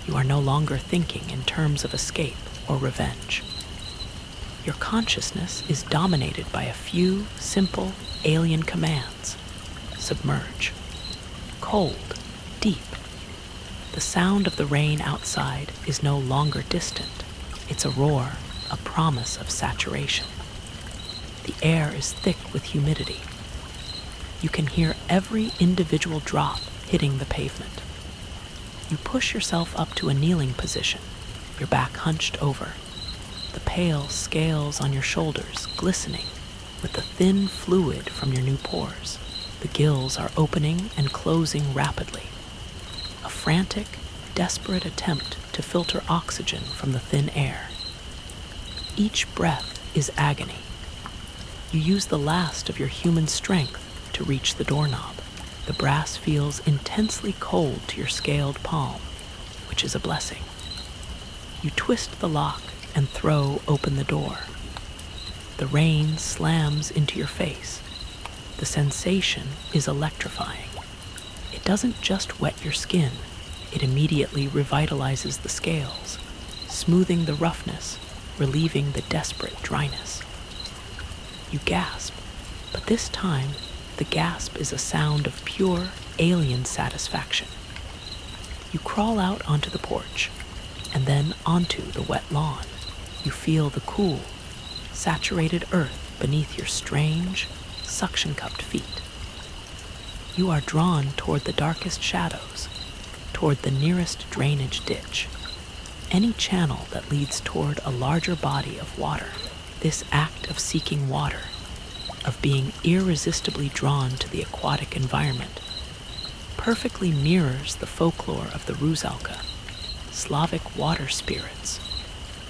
You are no longer thinking in terms of escape or revenge. Your consciousness is dominated by a few simple alien commands. Submerge. Cold. Deep. The sound of the rain outside is no longer distant. It's a roar, a promise of saturation. The air is thick with humidity. You can hear every individual drop hitting the pavement. You push yourself up to a kneeling position, your back hunched over, the pale scales on your shoulders glistening with the thin fluid from your new pores. The gills are opening and closing rapidly, a frantic, desperate attempt to filter oxygen from the thin air. Each breath is agony. You use the last of your human strength to reach the doorknob. The brass feels intensely cold to your scaled palm, which is a blessing. You twist the lock and throw open the door. The rain slams into your face. The sensation is electrifying. It doesn't just wet your skin, it immediately revitalizes the scales, smoothing the roughness, relieving the desperate dryness. You gasp, but this time, the gasp is a sound of pure, alien satisfaction. You crawl out onto the porch, and then onto the wet lawn. You feel the cool, saturated earth beneath your strange, suction-cupped feet. You are drawn toward the darkest shadows, toward the nearest drainage ditch, any channel that leads toward a larger body of water. This act of seeking water, of being irresistibly drawn to the aquatic environment, perfectly mirrors the folklore of the Rusalka, Slavic water spirits,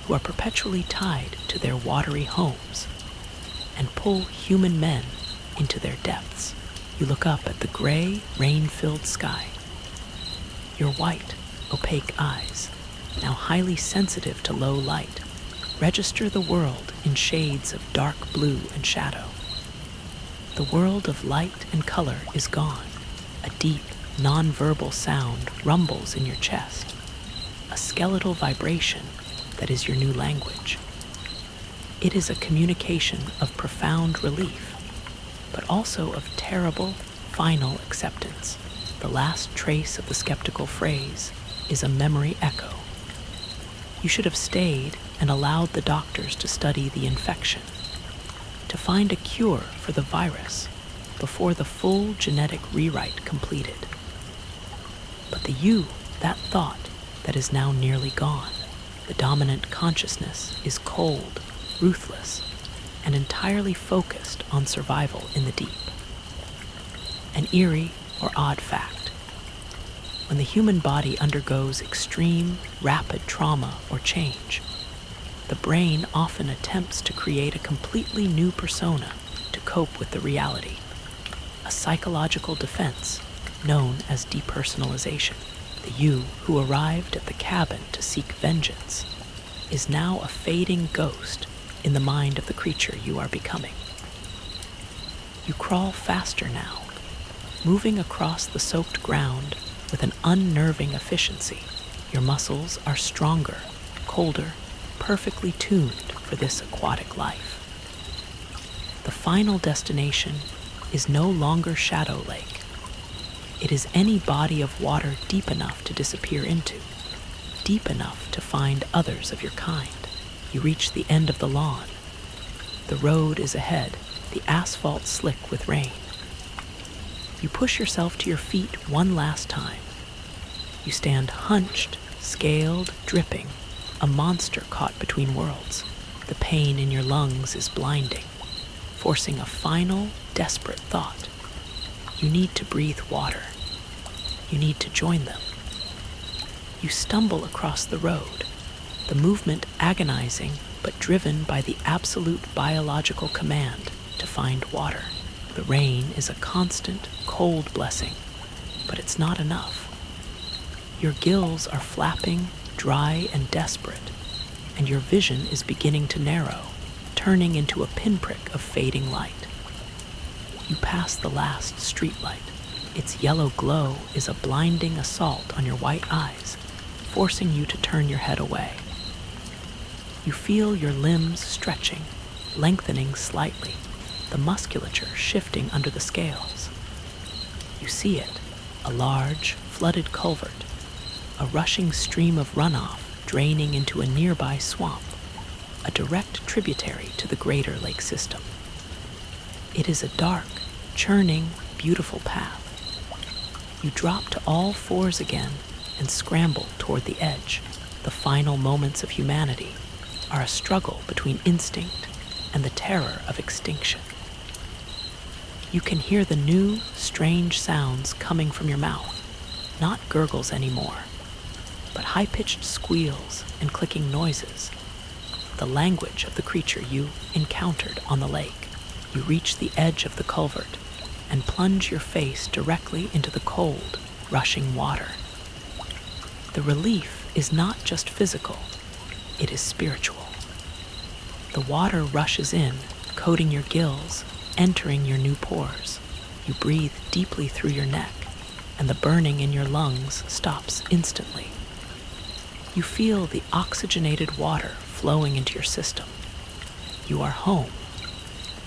who are perpetually tied to their watery homes and pull human men into their depths. You look up at the gray, rain-filled sky. Your white, opaque eyes, now highly sensitive to low light, register the world in shades of dark blue and shadow. The world of light and color is gone. A deep, non-verbal sound rumbles in your chest, a skeletal vibration that is your new language. It is a communication of profound relief, but also of terrible, final acceptance. The last trace of the skeptical phrase is a memory echo. You should have stayed and allowed the doctors to study the infection, to find a cure for the virus before the full genetic rewrite completed. But the you, that thought, that is now nearly gone, the dominant consciousness is cold, ruthless, and entirely focused on survival in the deep. An eerie or odd fact: when the human body undergoes extreme, rapid trauma or change, the brain often attempts to create a completely new persona to cope with the reality, a psychological defense known as depersonalization. The you who arrived at the cabin to seek vengeance is now a fading ghost in the mind of the creature you are becoming. You crawl faster now, moving across the soaked ground with an unnerving efficiency. Your muscles are stronger, colder, perfectly tuned for this aquatic life. The final destination is no longer Shadow Lake. It is any body of water deep enough to disappear into, deep enough to find others of your kind. You reach the end of the lawn. The road is ahead, the asphalt slick with rain. You push yourself to your feet one last time. You stand hunched, scaled, dripping, a monster caught between worlds. The pain in your lungs is blinding, forcing a final, desperate thought. You need to breathe water. You need to join them. You stumble across the road, the movement agonizing but driven by the absolute biological command to find water. The rain is a constant, cold blessing, but it's not enough. Your gills are flapping, dry and desperate, and your vision is beginning to narrow, turning into a pinprick of fading light. You pass the last streetlight. Its yellow glow is a blinding assault on your white eyes, forcing you to turn your head away. You feel your limbs stretching, lengthening slightly, the musculature shifting under the scales. You see it, a large, flooded culvert, a rushing stream of runoff draining into a nearby swamp, a direct tributary to the greater lake system. It is a dark, churning, beautiful path. You drop to all fours again and scramble toward the edge. The final moments of humanity are a struggle between instinct and the terror of extinction. You can hear the new, strange sounds coming from your mouth, not gurgles anymore, but high-pitched squeals and clicking noises, the language of the creature you encountered on the lake. You reach the edge of the culvert and plunge your face directly into the cold, rushing water. The relief is not just physical, it is spiritual. The water rushes in, coating your gills, entering your new pores. You breathe deeply through your neck, and the burning in your lungs stops instantly. You feel the oxygenated water flowing into your system. You are home.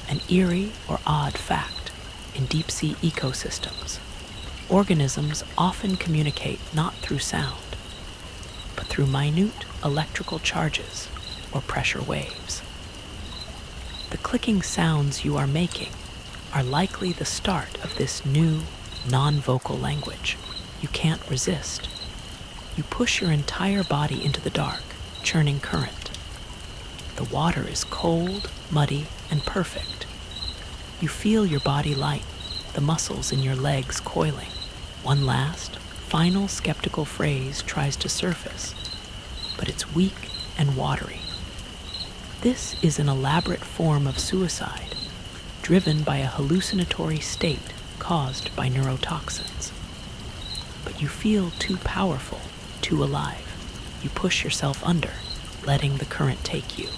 An eerie or odd fact: in deep-sea ecosystems, organisms often communicate not through sound, but through minute electrical charges or pressure waves. The clicking sounds you are making are likely the start of this new, non-vocal language you can't resist. You push your entire body into the dark, churning current. The water is cold, muddy, and perfect. You feel your body lighten, the muscles in your legs coiling. One last, final skeptical phrase tries to surface, but it's weak and watery. This is an elaborate form of suicide, driven by a hallucinatory state caused by neurotoxins. But you feel too powerful, too alive. You push yourself under, letting the current take you.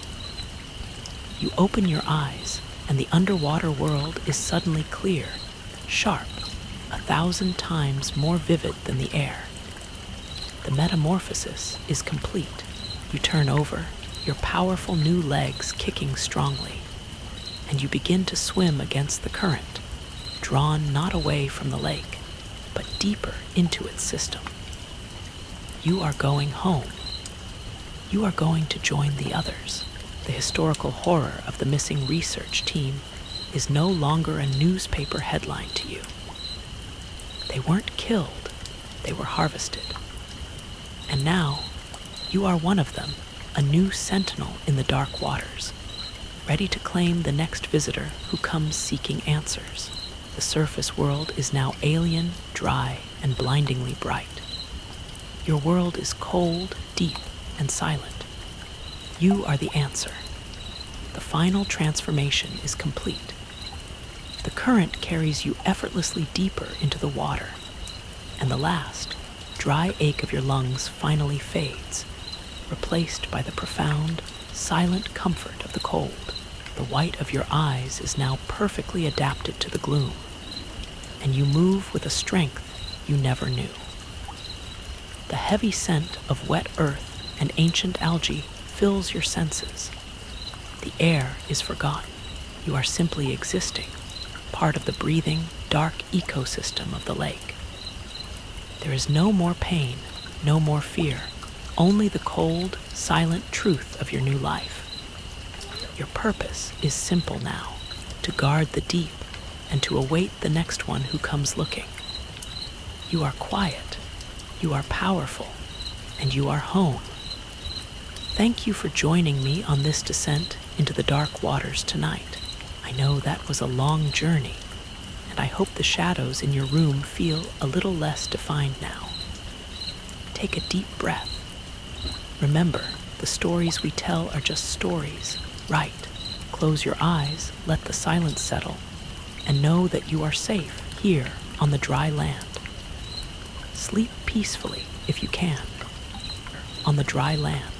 You open your eyes, and the underwater world is suddenly clear, sharp, 1,000 times more vivid than the air. The metamorphosis is complete. You turn over, your powerful new legs kicking strongly, and you begin to swim against the current, drawn not away from the lake, but deeper into its system. You are going home. You are going to join the others. The historical horror of the missing research team is no longer a newspaper headline to you. They weren't killed, they were harvested. And now, you are one of them, a new sentinel in the dark waters, ready to claim the next visitor who comes seeking answers. The surface world is now alien, dry, and blindingly bright. Your world is cold, deep, and silent. You are the answer. The final transformation is complete. The current carries you effortlessly deeper into the water, and the last, dry ache of your lungs finally fades, replaced by the profound, silent comfort of the cold. The white of your eyes is now perfectly adapted to the gloom, and you move with a strength you never knew. The heavy scent of wet earth and ancient algae fills your senses. The air is forgotten. You are simply existing, part of the breathing, dark ecosystem of the lake. There is no more pain, no more fear, only the cold, silent truth of your new life. Your purpose is simple now, to guard the deep and to await the next one who comes looking. You are quiet, you are powerful, and you are home. Thank you for joining me on this descent into the dark waters tonight. I know that was a long journey, and I hope the shadows in your room feel a little less defined now. Take a deep breath. Remember, the stories we tell are just stories. Right. Close your eyes, let the silence settle, and know that you are safe here on the dry land. Sleep peacefully if you can, on the dry land.